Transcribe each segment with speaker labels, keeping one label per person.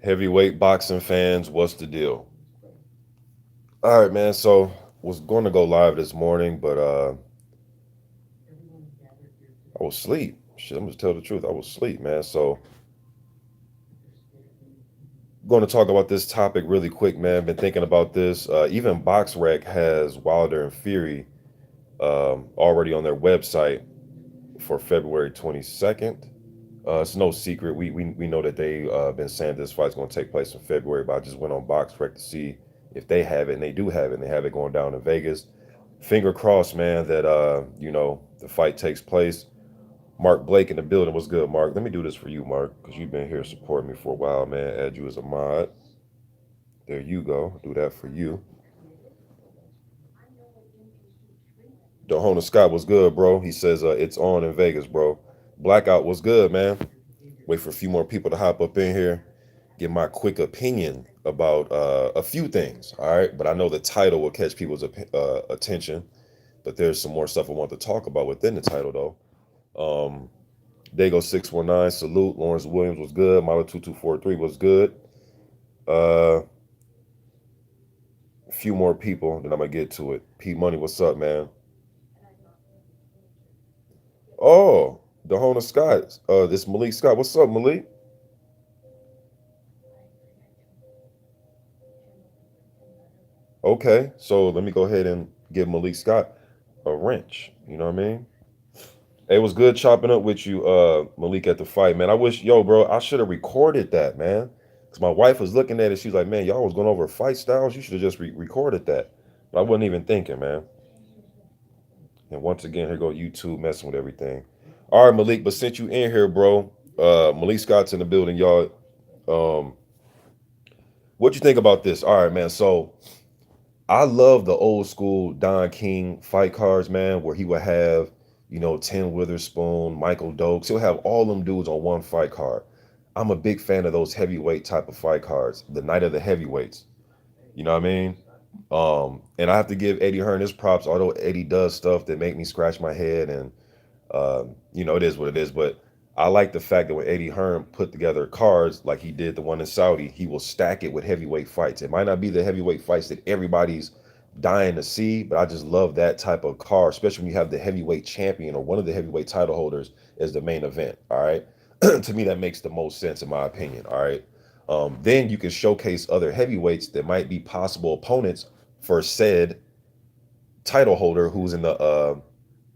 Speaker 1: Heavyweight boxing fans, what's the deal? All right, man. So was going to go live this morning, but I was asleep. Shit, I'm just tell the truth. I was asleep, man. So going to talk about this topic really quick, man. Been thinking about this. Even BoxRec has Wilder and Fury already on their website for February 22nd. It's no secret. We know that they been saying this fight's going to take place in February, but I just went on BoxRec to see if they have it, and they do have it. And they have it going down in Vegas. Finger crossed, man, that the fight takes place. Mark Blake in the building. What's good, Mark? Let me do this for you, Mark, because you've been here supporting me for a while, man. Add you as a mod. There you go. Do that for you. Dahona Scott was good, bro. He says it's on in Vegas, bro. Blackout was good, man. Wait for a few more people to hop up in here. Get my quick opinion about a few things. All right, but I know the title will catch people's attention. But there's some more stuff I want to talk about within the title, though. Dago 619, salute. Lawrence Williams was good. Model 2243 was good. A few more people, then I'm gonna get to it. P Money, what's up, man? Oh, Dahona Scott. This Malik Scott. What's up, Malik? Okay, so let me go ahead and give Malik Scott a wrench. You know what I mean? It was good chopping up with you, Malik, at the fight, man. I wish, yo, bro, I should have recorded that, man. Cause my wife was looking at it. She's like, man, y'all was going over fight styles. You should have just recorded that. But I wasn't even thinking, man. And once again, here go YouTube messing with everything. All right, Malik, but since you in here, bro, Malik Scott's in the building, y'all. Um, what you think about this? All right, man. So I love the old school Don King fight cards, man, where he would have, Tim Witherspoon, Michael Dokes. He'll have all them dudes on one fight card. I'm a big fan of those heavyweight type of fight cards, the night of the heavyweights. You know what I mean? And I have to give Eddie Hearn his props, although Eddie does stuff that make me scratch my head, and it is what it is. But I like the fact that when Eddie Hearn put together cards like he did the one in Saudi, he will stack it with heavyweight fights. It might not be the heavyweight fights that everybody's dying to see, but I just love that type of card, especially when you have the heavyweight champion or one of the heavyweight title holders as the main event. All right. To me, that makes the most sense in my opinion. All right. Then you can showcase other heavyweights that might be possible opponents for said title holder who's in the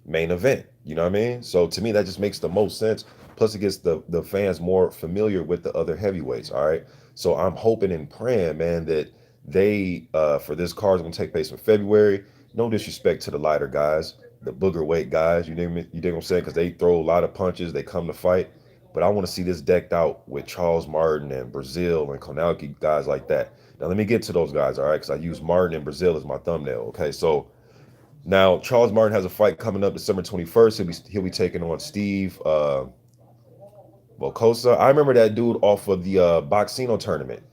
Speaker 1: main event. You know what I mean? So to me, that just makes the most sense. Plus, it gets the fans more familiar with the other heavyweights. All right. So I'm hoping and praying, man, that they for this card is gonna take place in February. No disrespect to the lighter guys, the booger weight guys. You dig what I'm saying? Because they throw a lot of punches. They come to fight. But I want to see this decked out with Charles Martin and Brazil and Konalki guys like that. Now let me get to those guys, all right? Because I use Martin and Brazil as my thumbnail. Okay, so now Charles Martin has a fight coming up December 21st. He'll be taking on Steve Volkosa. I remember that dude off of the Boxino tournament.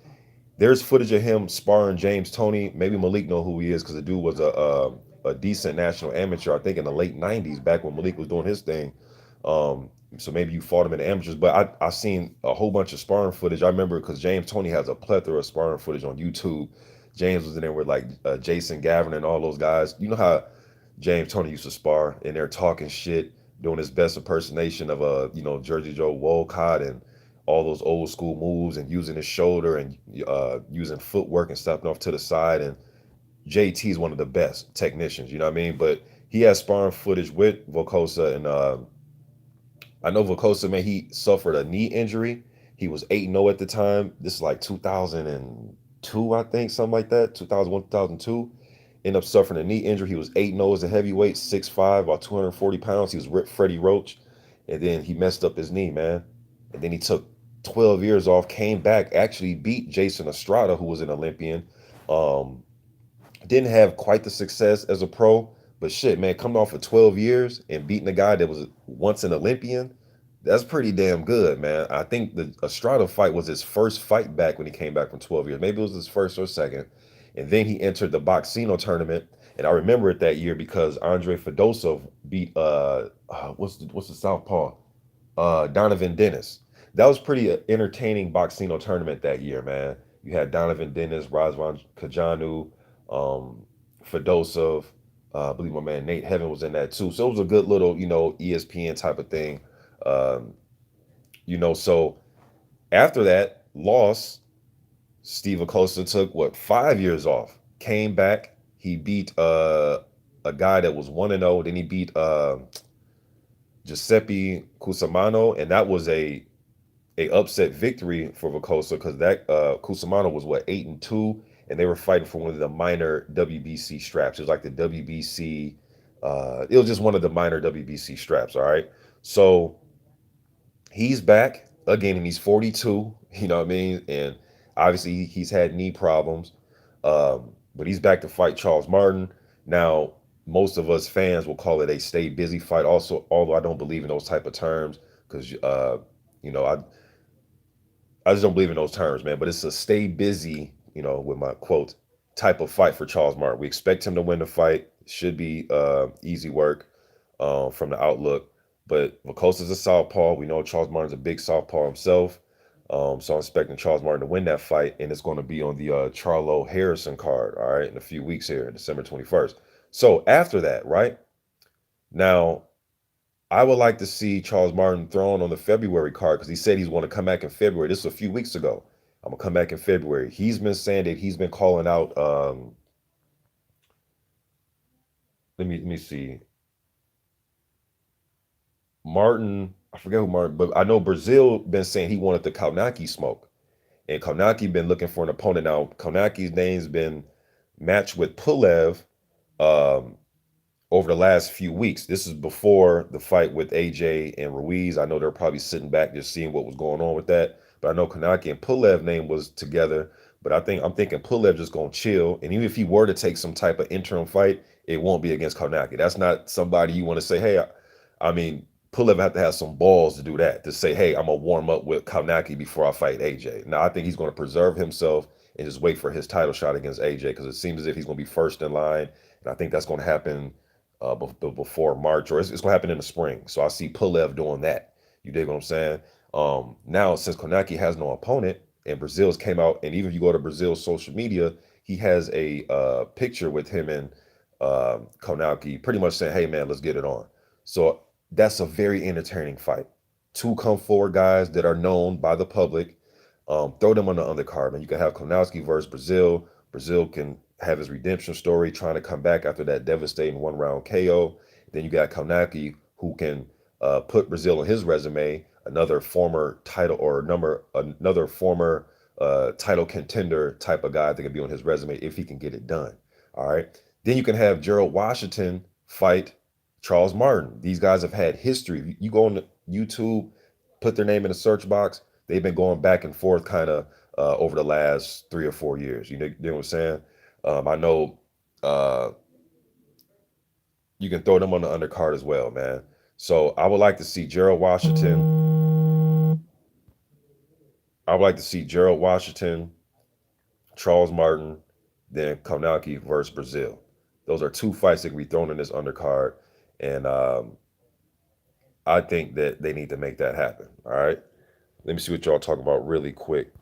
Speaker 1: There's footage of him sparring James Toney. Maybe Malik know who he is because the dude was a decent national amateur. I think in the late '90s, back when Malik was doing his thing. So maybe you fought him in the amateurs, but I seen a whole bunch of sparring footage. I remember because James Toney has a plethora of sparring footage on YouTube. James was in there with like Jason Gavin and all those guys. You know how James Toney used to spar, and they're talking shit, doing his best impersonation of Jersey Joe Wolcott and all those old school moves, and using his shoulder and using footwork and stepping off to the side. And JT is one of the best technicians, you know what I mean? But he has sparring footage with Volkosa, and I know Volkosa, man, he suffered a knee injury. He was 8-0 at the time. This is like 2002, I think, something like that. 2001, 2002. Ended up suffering a knee injury. He was 8-0 as a heavyweight, 6'5", about 240 pounds. He was Freddie Roach. And then he messed up his knee, man. And then he took 12 years off, came back, actually beat Jason Estrada, who was an Olympian. Um, didn't have quite the success as a pro, but shit, man, coming off of 12 years and beating a guy that was once an Olympian, that's pretty damn good, man. I think the Estrada fight was his first fight back when he came back from 12 years. Maybe it was his first or second. And then he entered the Boxino tournament. And I remember it that year because Andre Fedosov beat what's the southpaw? Donovan Dennis. that was pretty entertaining Boxino tournament that year, man. You had Donovan Dennis, Razvan Kajanu, um, Fedosov. I believe my man Nate Heaven was in that too. So it was a good little, ESPN type of thing. Um, so after that loss, Steve Acosta took what 5 years off. Came back. He beat a guy that was 1-0. Then he beat Giuseppe Cusimano, and that was a upset victory for Vicosa because that Cusimano was what 8-2, and they were fighting for one of the minor WBC straps. It was like the WBC. It was just one of the minor WBC straps. All right, so he's back again, and he's 42. You know what I mean? And obviously he's had knee problems, but he's back to fight Charles Martin now. Most of us fans will call it a stay busy fight. Also, although I don't believe in those type of terms because you know I I just don't believe in those terms, man. But it's a stay busy, with my quote, type of fight for Charles Martin. We expect him to win the fight. Should be easy work from the outlook. But Makosa's a southpaw. We know Charles Martin's a big southpaw himself. So I'm expecting Charles Martin to win that fight, and it's going to be on the Charlo Harrison card, all right, in a few weeks here, December 21st. So after that, right now, I would like to see Charles Martin thrown on the February card because he said he's going to come back in February. This was a few weeks ago. I'm gonna come back in February. He's been saying that he's been calling out. Let me see. Martin, I forget who Martin, but I know Brazil been saying he wanted the Kaunaki smoke, and Kaunaki been looking for an opponent. Now Kaunaki's name's been matched with Pulev. Um, Over the last few weeks. This is before the fight with AJ and Ruiz. I know they're probably sitting back just seeing what was going on with that. But I know Kanaki and Pulev name was together. But I'm thinking Pulev just gonna chill. And even if he were to take some type of interim fight, it won't be against Kanaki. That's not somebody you want to say, hey, I mean, Pulev have to have some balls to do that, to say, hey, I'm gonna warm up with Kanaki before I fight AJ. Now I think he's gonna preserve himself and just wait for his title shot against AJ because it seems as if he's gonna be first in line. And I think that's gonna happen before March, or it's going to happen in the spring. So I see Pulev doing that. You dig what I'm saying? Now, since Konaki has no opponent and Brazil's came out, and even if you go to Brazil's social media, he has a picture with him and Konaki pretty much saying, hey, man, let's get it on. So that's a very entertaining fight. Two come forward guys that are known by the public. Throw them on the undercard, man. You can have Konowski versus Brazil. Brazil can have his redemption story, trying to come back after that devastating one round KO. Then you got Konaki, who can put Brazil on his resume, another former title or another former title contender type of guy that can be on his resume if he can get it done. All right. Then you can have Gerald Washington fight Charles Martin. These guys have had history. You go on YouTube, put their name in the search box. They've been going back and forth kind of over the last 3 or 4 years. You know what I'm saying? I know uh, you can throw them on the undercard as well, man. So I would like to see Gerald Washington. I would like to see Gerald Washington, Charles Martin, then Konaki versus Brazil. Those are two fights that can be thrown in this undercard, and I think that they need to make that happen. All right. Let me see what y'all talking about really quick.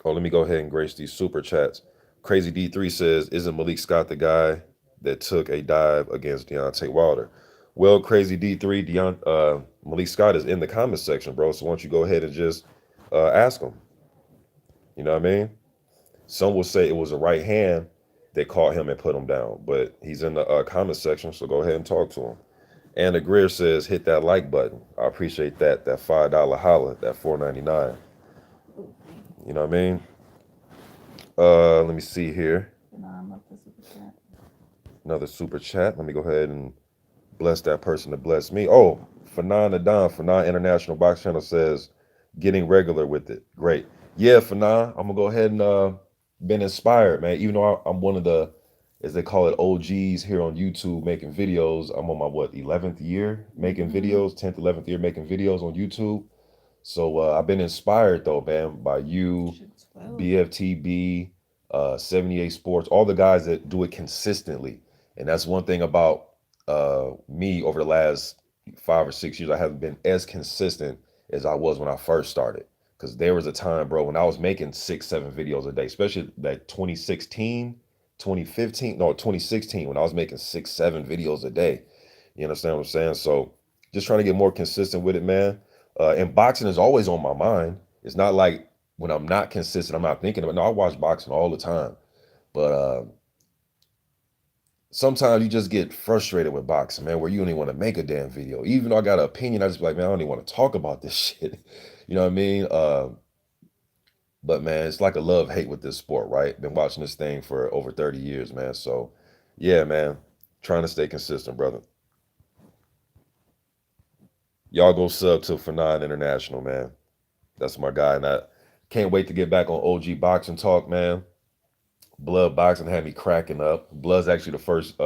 Speaker 1: Oh, let me go ahead and grace these super chats. Crazy D3 says, isn't Malik Scott the guy that took a dive against Deontay Wilder? Well, Crazy D3, Malik Scott is in the comments section, bro. So why don't you go ahead and just ask him? You know what I mean? Some will say it was a right hand that caught him and put him down, but he's in the comment section, so go ahead and talk to him. And the Greer says, hit that like button. I appreciate that. That $5 holla, that $4.99. You know what I mean? Let me see here. Another super chat. Let me go ahead and bless that person to bless me. Oh, Fanan Adon, Fanan International Box Channel says, getting regular with it. Great. Yeah, Fanan, I'm gonna go ahead and been inspired, man. Even though I'm one of the, as they call it, OGs here on YouTube making videos. I'm on my 11th year making videos, 10th, 11th year making videos on YouTube. So I've been inspired though, man, by you, BFTB, 78 Sports, all the guys that do it consistently. And that's one thing about me over the last 5 or 6 years, I haven't been as consistent as I was when I first started. Because there was a time, bro, when I was making 6, 7 videos a day, especially like 2016, 2015, no, 2016, when I was making 6, 7 videos a day. You understand what I'm saying? So just trying to get more consistent with it, man. And boxing is always on my mind. It's not like when I'm not consistent, I'm not thinking about it. No, I watch boxing all the time. But sometimes you just get frustrated with boxing, man, where you don't even want to make a damn video. Even though I got an opinion, I just be like, man, I don't even want to talk about this shit. You know what I mean? But man, it's like a love hate with this sport, right? Been watching this thing for over 30 years, man. So yeah, man, trying to stay consistent, brother. Y'all go sub to Fanon International, man. That's my guy, and I can't wait to get back on OG Boxing Talk, man. Blood Boxing had me cracking up. Blood's actually the first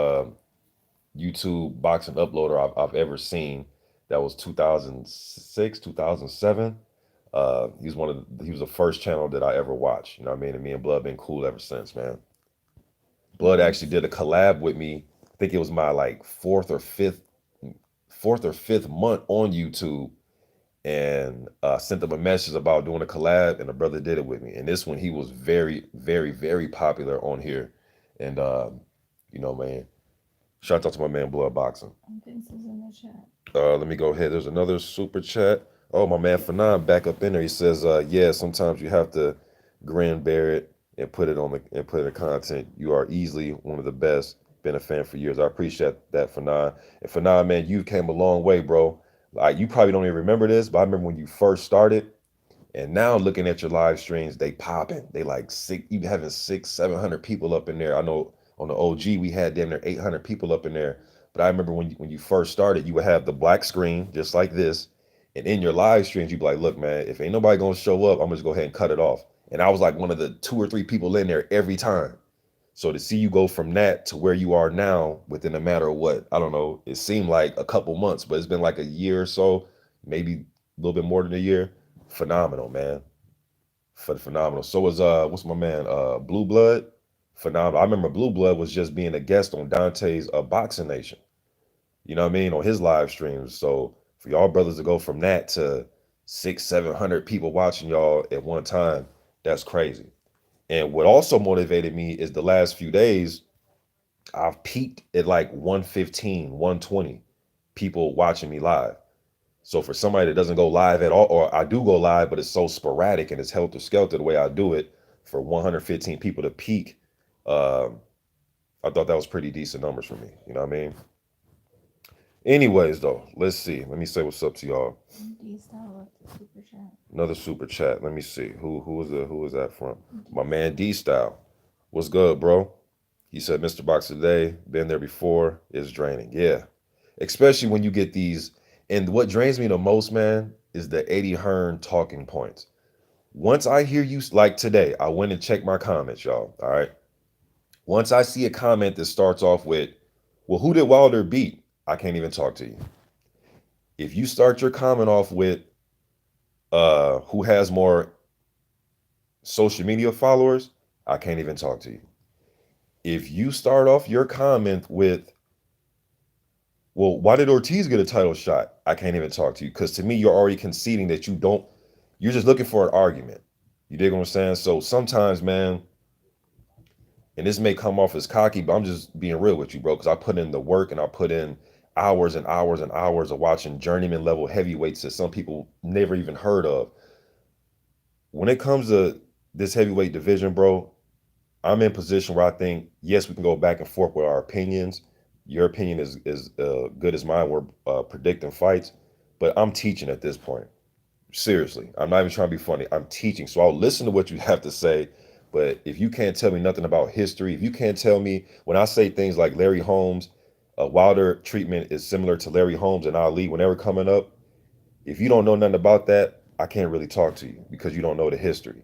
Speaker 1: YouTube boxing uploader I've ever seen. That was 2006, 2007. He was the first channel that I ever watched. You know what I mean? And me and Blood been cool ever since, man. Blood actually did a collab with me. I think it was my like fourth or fifth month on YouTube, and sent them a message about doing a collab, and the brother did it with me. And this one, he was very, very, very popular on here, and man, shout out to my man Blood Boxing. Vince is in the chat. Let me go ahead. There's another super chat. Oh, my man Fanon back up in there. He says, yeah, sometimes you have to grin, bear it, and put it on and put it in content. You are easily one of the best. Been a fan for years. I appreciate that, Fanon. And Fanon, man, you came a long way, bro. Like, you probably don't even remember this, but I remember when you first started. And now looking at your live streams, they popping. They like six, you having 600, 700 people up in there. I know on the OG we had damn near 800 people up in there. But I remember when you first started, you would have the black screen just like this, and in your live streams you'd be like, "Look, man, if ain't nobody gonna show up, I'm just go ahead and cut it off." And I was like one of the 2 or 3 people in there every time. So to see you go from that to where you are now within a matter of what, I don't know, it seemed like a couple months, but it's been like a year or so, maybe a little bit more than a year. Phenomenal, man. Phenomenal. So was what's my man? Blue Blood. Phenomenal. I remember Blue Blood was just being a guest on Dante's Boxing Nation. You know what I mean? On his live streams. So for y'all brothers to go from that to 600, 700 people watching y'all at one time, that's crazy. And what also motivated me is the last few days, I've peaked at like 115, 120 people watching me live. So for somebody that doesn't go live at all, or I do go live, but it's so sporadic and it's helter skelter the way I do it, for 115 people to peak, um, I thought that was pretty decent numbers for me. You know what I mean? Anyways, though, let's see. Let me say what's up to y'all. Another super chat. Let me see. Who was that from? My man D Style. What's good, bro? He said, Mr. Boxer today, been there before, is draining. Yeah. Especially when you get these, and what drains me the most, man, is the Eddie Hearn talking points. Once I hear you, like today, I went and checked my comments, y'all. All right. Once I see a comment that starts off with, well, who did Wilder beat? I can't even talk to you. If you start your comment off with who has more social media followers, I can't even talk to you. If you start off your comment with, well, why did Ortiz get a title shot? I can't even talk to you, because to me, you're already conceding that you're just looking for an argument. You dig what I'm saying? So sometimes, man, and this may come off as cocky, but I'm just being real with you, bro, because I put in the work and I put in hours and hours and hours of watching journeyman level heavyweights that some people never even heard of. When it comes to this heavyweight division, bro, I'm in a position where I think, yes, we can go back and forth with our opinions. Your opinion is good as mine. We're predicting fights, but I'm teaching at this point. Seriously, I'm not even trying to be funny. I'm teaching, so I'll listen to what you have to say. But if you can't tell me nothing about history, if you can't tell me when I say things like Larry Holmes, Wilder treatment is similar to Larry Holmes and Ali whenever coming up, if you don't know nothing about that, I can't really talk to you because you don't know the history.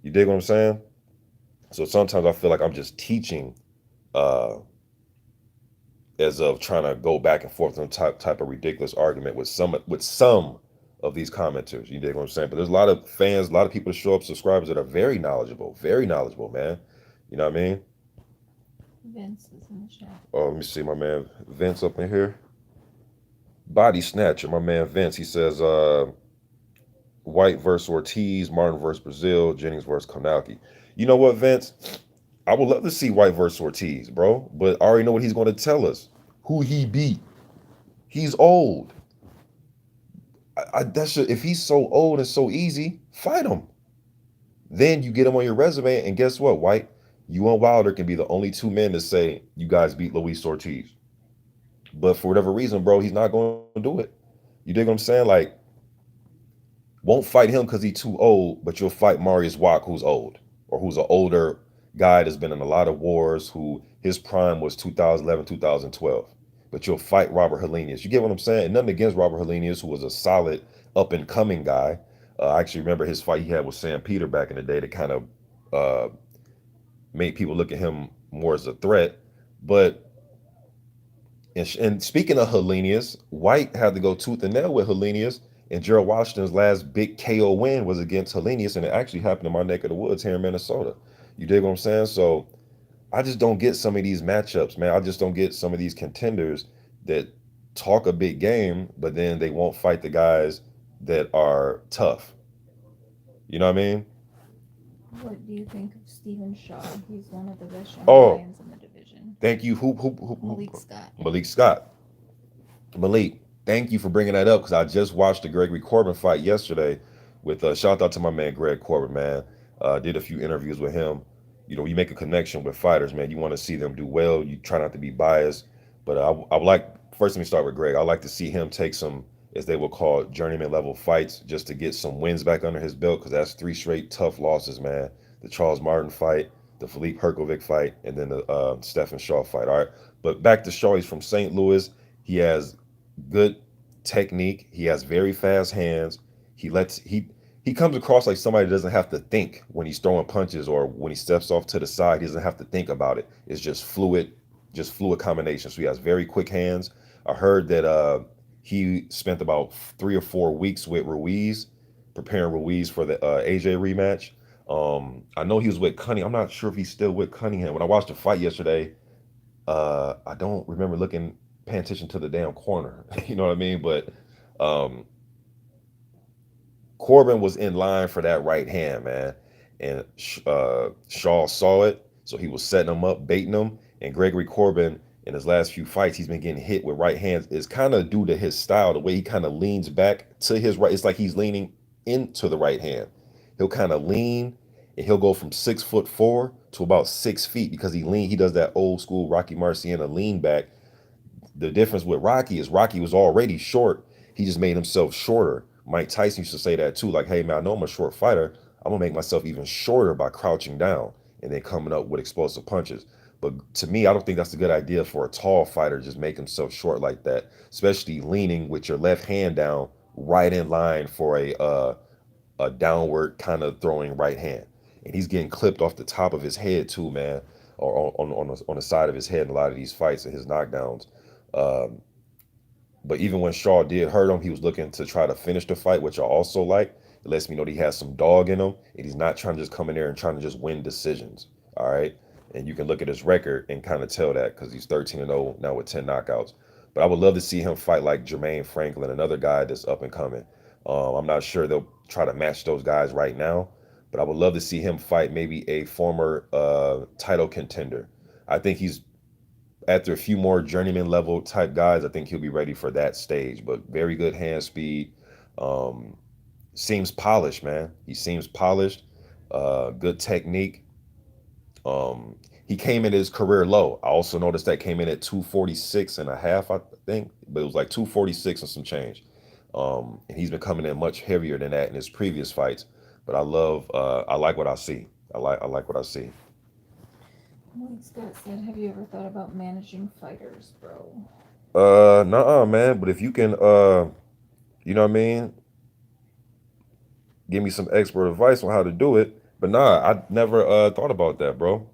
Speaker 1: You dig what I'm saying? So sometimes I feel like I'm just teaching uh, as of trying to go back and forth on type of ridiculous argument with some of these commenters. You dig what I'm saying? But there's a lot of fans, a lot of people that show up, subscribers that are very knowledgeable, man. You know what I mean? Vince is in the chat. Oh, let me see my man Vince up in here. Body snatcher, my man Vince. He says, White versus Ortiz, Martin versus Brazil, Jennings versus Konaki. You know what, Vince? I would love to see White versus Ortiz, bro. But I already know what he's going to tell us. Who he beat. He's old. That should, if he's so old and so easy, fight him. Then you get him on your resume, and guess what, White? You and Wilder can be the only two men to say you guys beat Luis Ortiz. But for whatever reason, bro, he's not going to do it. You dig what I'm saying? Like, won't fight him because he's too old, but you'll fight Marius Wack, who's old, or who's an older guy that's been in a lot of wars, who his prime was 2011, 2012. But you'll fight Robert Helenius. You get what I'm saying? And nothing against Robert Helenius, who was a solid up and coming guy. I actually remember his fight he had with Sam Peter back in the day that kind of uh, made people look at him more as a threat. But and speaking of Helenius, White had to go tooth and nail with Helenius, and Gerald Washington's last big KO win was against Helenius, and it actually happened in my neck of the woods here in Minnesota. You dig what I'm saying? So I just don't get some of these matchups, man. I just don't get some of these contenders that talk a big game, but then they won't fight the guys that are tough. You know what I mean?
Speaker 2: What do you think of Stephen Shaw? He's one of the best young
Speaker 1: Oh,
Speaker 2: lions in the division.
Speaker 1: thank you. Hoop.
Speaker 2: Malik Scott.
Speaker 1: Malik Scott. Malik, thank you for bringing that up because I just watched the Gregory Corbin fight yesterday. With shout out to my man Greg Corbin, man. Did a few interviews with him. You know, you make a connection with fighters, man. You want to see them do well. You try not to be biased, but I would like first. Let me start with Greg. I like to see him take some, as they will call it, journeyman level fights, just to get some wins back under his belt because that's three straight tough losses, man. The Charles Martin fight, the Philippe Herkovic fight, and then the Stephen Shaw fight. All right, but back to Shaw. He's from St. Louis. He has good technique. He has very fast hands. He comes across like somebody that doesn't have to think when he's throwing punches or when he steps off to the side. He doesn't have to think about it. It's just fluid combination. So he has very quick hands. I heard that he spent about 3 or 4 weeks with Ruiz, preparing Ruiz for the AJ rematch. I know he was with Cunningham. I'm not sure if he's still with Cunningham. When I watched the fight yesterday, I don't remember paying attention to the damn corner. You know what I mean? But um, Corbin was in line for that right hand, man, and Shaw saw it, so he was setting him up, baiting him. And Gregory Corbin, in his last few fights, he's been getting hit with right hands. It's kind of due to his style, the way he kind of leans back to his right. It's like he's leaning into the right hand. He'll kind of lean, and he'll go from 6'4" to about 6 feet because he does that old school Rocky Marciano lean back. The difference with Rocky is Rocky was already short. He just made himself shorter. Mike Tyson used to say that too. Like, hey man, I know I'm a short fighter. I'm gonna make myself even shorter by crouching down and then coming up with explosive punches. But to me, I don't think that's a good idea for a tall fighter. Just make himself short like that, especially leaning with your left hand down, right in line for a downward kind of throwing right hand. And he's getting clipped off the top of his head too, man, or on the side of his head in a lot of these fights and his knockdowns. Um, but even when Shaw did hurt him, he was looking to try to finish the fight, which I also like. It lets me know that he has some dog in him, and he's not trying to just come in there and trying to just win decisions. All right, and you can look at his record and kind of tell that because he's 13-0 now with 10 knockouts. But I would love to see him fight like Jermaine Franklin, another guy that's up and coming. I'm not sure they'll try to match those guys right now, but I would love to see him fight maybe a former title contender. I think he's after a few more journeyman level type guys, I think he'll be ready for that stage. But very good hand speed. Um, Seems polished, man. He seems polished. Good technique. Um, he came in his career low. I also noticed that came in at 246 and a half, I think, but it was like 246 and some change. And he's been coming in much heavier than that in his previous fights. But I like what I see. I like what I see.
Speaker 2: Malik Scott said, "Have you ever thought about managing fighters, bro?"
Speaker 1: Nuh-uh, man. But if you can, you know what I mean, give me some expert advice on how to do it. But nah, I never thought about that, bro.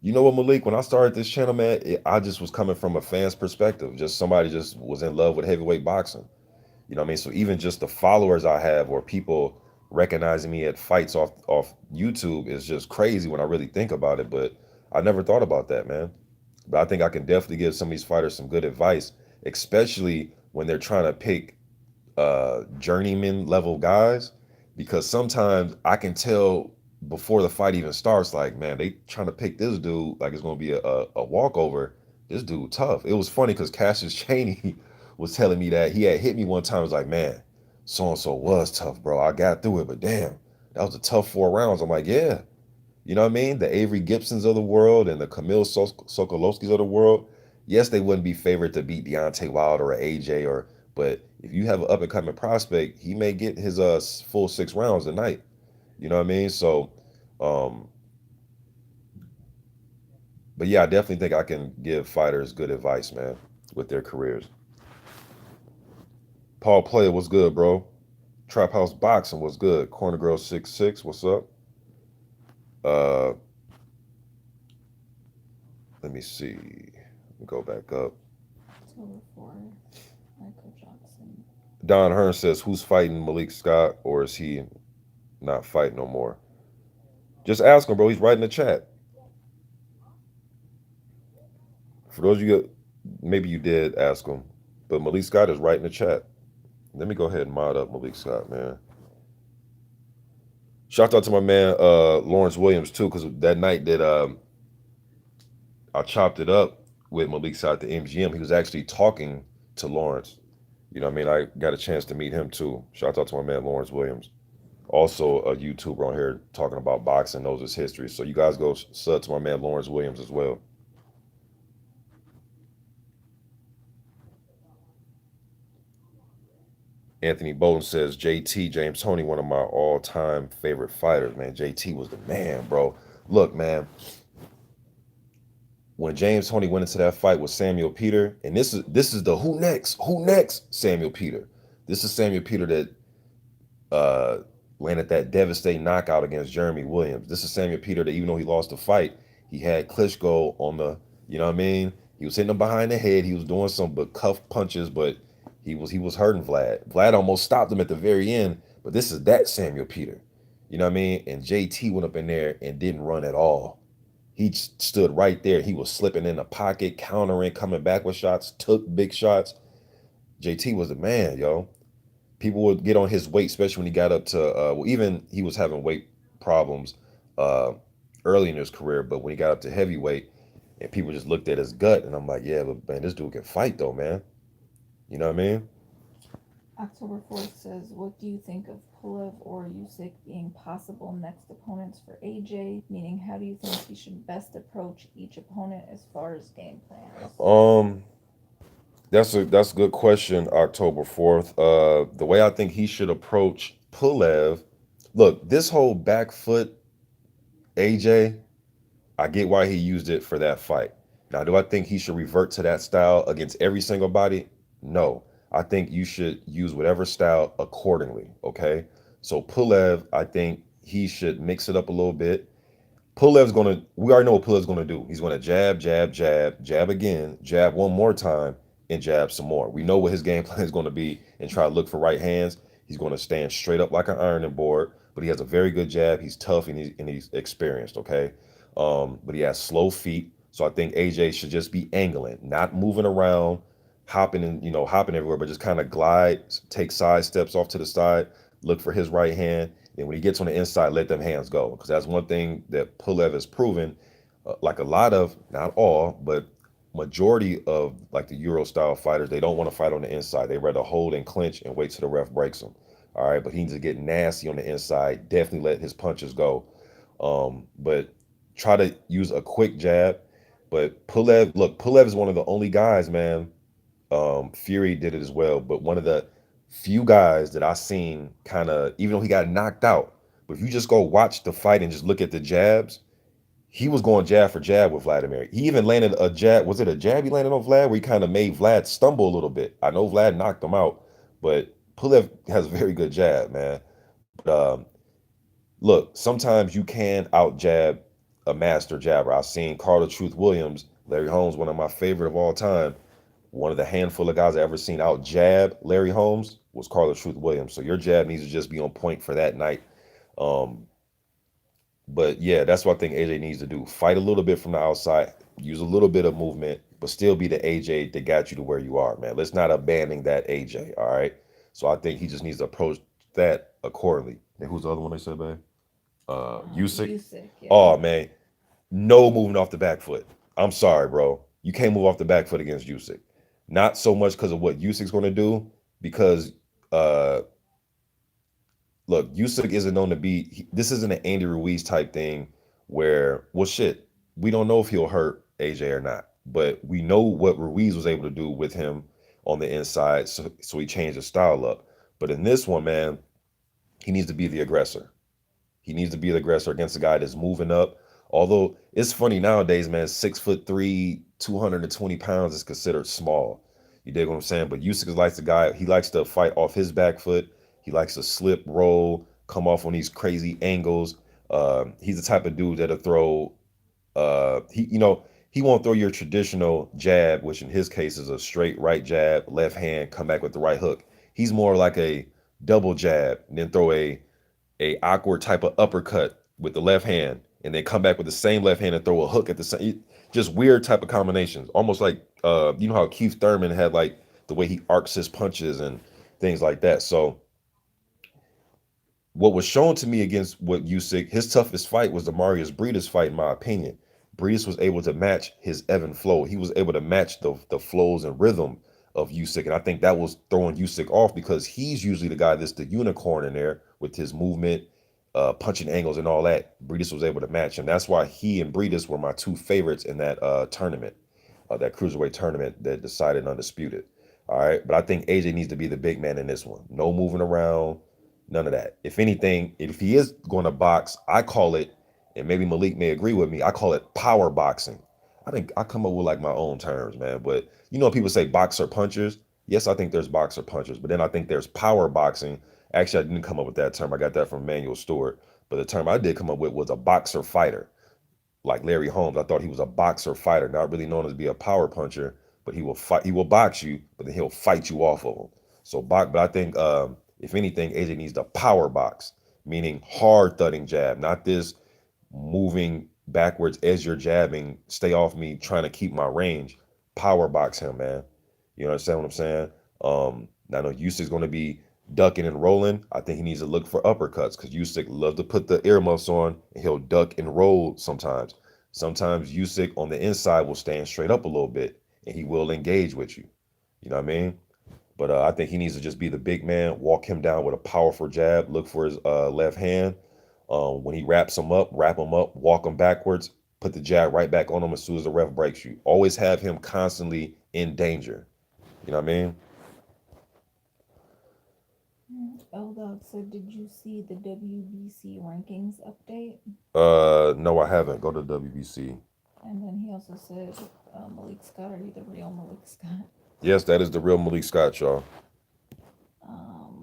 Speaker 1: You know what, Malik? When I started this channel, man, I just was coming from a fan's perspective. Just somebody just was in love with heavyweight boxing. You know what I mean? So even just the followers I have or people recognizing me at fights off YouTube is just crazy when I really think about it. But I never thought about that, man. But I think I can definitely give some of these fighters some good advice, especially when they're trying to pick journeyman level guys, because sometimes I can tell before the fight even starts, like, man, they trying to pick this dude like it's gonna be a walkover. This dude tough. It was funny because Cassius Chaney was telling me that he had hit me one time. I was like, man, so and so was tough, bro. I got through it, but damn, that was a tough 4 rounds. I'm like, yeah, you know what I mean? The Avery Gibsons of the world and the Camille Sokolowskis of the world. Yes, they wouldn't be favored to beat Deontay Wilder or AJ, or but if you have an up and coming prospect, he may get his full 6 rounds a night. You know what I mean? So, um, but yeah, I definitely think I can give fighters good advice, man, with their careers. Paul Player, what's good, bro? Trap House Boxing, what's good? Corner Girl 66, what's up? Uh, let me see. Let me go back up.
Speaker 2: October 4th, Michael Johnson.
Speaker 1: Don Hearn says, who's fighting Malik Scott, or is he not fighting no more? Just ask him, bro. He's right in the chat. For those of you, maybe you did ask him, but Malik Scott is right in the chat. Let me go ahead and mod up Malik Scott, man. Shout out to my man Lawrence Williams too, because that night that I chopped it up with Malik Scott at the MGM, he was actually talking to Lawrence. You know what I mean? I got a chance to meet him too. Shout out to my man Lawrence Williams. Also a YouTuber on here talking about boxing, knows his history. So you guys go sub to my man Lawrence Williams as well. Anthony Bolton says JT James Toney, one of my all-time favorite fighters. Man, JT was the man, bro. Look, man, when James Toney went into that fight with Samuel Peter, and this is the who next Samuel Peter. This is Samuel Peter that uh, landed that devastating knockout against Jeremy Williams. This is Samuel Peter that even though he lost the fight, he had Klitschko on the, you know what I mean? He was hitting him behind the head. He was doing some but cuff punches, but he was hurting Vlad. Vlad almost stopped him at the very end, but this is that Samuel Peter. You know what I mean? And JT went up in there and didn't run at all. He stood right there. He was slipping in the pocket, countering, coming back with shots, took big shots. JT was the man, yo. People would get on his weight, especially when he got up to well, even he was having weight problems uh early in his career, but when he got up to heavyweight and people just looked at his gut, and I'm like, yeah, but man, this dude can fight though, man. You know what I mean?
Speaker 2: October 4th says, what do you think of Pulev or Usyk being possible next opponents for AJ? Meaning, how do you think he should best approach each opponent as far as game plans?
Speaker 1: That's a good question, October 4th. The way I think he should approach Pulev, look, this whole back foot AJ, I get why he used it for that fight. Now, do I think he should revert to that style against every single body? No. I think you should use whatever style accordingly. Okay. So Pulev, I think he should mix it up a little bit. Pulev's gonna. We already know what Pulev's gonna do. He's gonna jab, jab, jab, jab again, jab one more time, and jab some more. We know what his game plan is gonna be, and try to look for right hands. He's gonna stand straight up like an ironing board, but he has a very good jab. He's tough and he's experienced. Okay, but he has slow feet, so I think AJ should just be angling, not moving around, hopping and hopping everywhere, but just kind of glide, take side steps off to the side, look for his right hand. And when he gets on the inside, let them hands go. Because that's one thing that Pulev has proven, like a lot of, not all, but majority of like the Euro style fighters, they don't want to fight on the inside. They rather hold and clinch and wait till the ref breaks them. All right, but he needs to get nasty on the inside. Definitely let his punches go. But try to use a quick jab. But Pulev, look, Pulev is one of the only guys, man. Fury did it as well, but one of the few guys that I seen kind of, even though he got knocked out, but if you just go watch the fight and just look at the jabs, he was going jab for jab with Vladimir. He even landed a jab. Was it a jab he landed on Vlad where he kind of made Vlad stumble a little bit? I know Vlad knocked him out, but Pulev has a very good jab, man. But look, sometimes you can out jab a master jabber. I've seen Carter Truth Williams, Larry Holmes, one of my favorite of all time. One of the handful of guys I ever seen out jab Larry Holmes was Carlos Truth Williams. So your jab needs to just be on point for that night. Um, but yeah, that's what I think AJ needs to do. Fight a little bit from the outside, use a little bit of movement, but still be the AJ that got you to where you are, man. Let's not abandon that AJ. All right. So I think he just needs to approach that accordingly. And who's the other one they said, babe? Usyk.
Speaker 2: Usyk, yeah.
Speaker 1: Oh man, no moving off the back foot. I'm sorry, bro. You can't move off the back foot against Usyk. Not so much because of what Usyk's going to do, because uh, look, Usyk isn't known to be. This isn't an Andy Ruiz type thing where, well, shit, we don't know if he'll hurt AJ or not, but we know what Ruiz was able to do with him on the inside, so he changed his style up. But in this one, man, he needs to be the aggressor. He needs to be the aggressor against a guy that's moving up. Although it's funny nowadays, man, 6'3", 220 pounds is considered small. You dig what I'm saying? But Usyk likes the guy. He likes to fight off his back foot. He likes to slip, roll, come off on these crazy angles. He's the type of dude that'll throw. He won't throw your traditional jab, which in his case is a straight right jab, left hand, come back with the right hook. He's more like a double jab, and then throw a awkward type of uppercut with the left hand, and then come back with the same left hand and throw a hook at the same. Just weird type of combinations, almost like you know how Keith Thurman had like the way he arcs his punches and things like that. So what was shown to me against what Usyk, his toughest fight was the Marius Briedis fight, in my opinion. Briedis was able to match his ebb and flow. He was able to match the flows and rhythm of Usyk, and I think that was throwing Usyk off because he's usually the guy that's the unicorn in there with his movement, punching angles and all that. Briedis was able to match him. That's why he and Briedis were my two favorites in that tournament, that cruiserweight tournament that decided undisputed. All right, but I think AJ needs to be the big man in this one. No moving around, none of that. If anything, if he is going to box, I call it, and maybe Malik may agree with me, I call it power boxing. I think I come up with like my own terms, man. But you know, people say boxer punchers. Yes, I think there's boxer punchers, but then I think there's power boxing. Actually, I didn't come up with that term. I got that from Manuel Stewart. But the term I did come up with was a boxer fighter, like Larry Holmes. I thought he was a boxer fighter, not really known as be a power puncher, but he will fight. He will box you, but then he'll fight you off of him. So, but I think if anything, AJ needs the power box, meaning hard thudding jab, not this moving backwards as you're jabbing. Stay off me, trying to keep my range. Power box him, man. You understand what I'm saying? I know Usyk's going to be ducking and rolling. I think he needs to look for uppercuts because Usyk loves to put the earmuffs on and he'll duck and roll sometimes. Sometimes Usyk on the inside will stand straight up a little bit and he will engage with you. You know what I mean? But I think he needs to just be the big man, walk him down with a powerful jab, look for his left hand. When he wrap him up, walk him backwards, put the jab right back on him as soon as the ref breaks you. Always have him constantly in danger. You know what I mean?
Speaker 2: L Dog said, did you see the WBC rankings update?
Speaker 1: No, I haven't. Go to WBC.
Speaker 2: And then he also said, Malik Scott, are you the real Malik Scott?
Speaker 1: Yes, that is the real Malik Scott, y'all.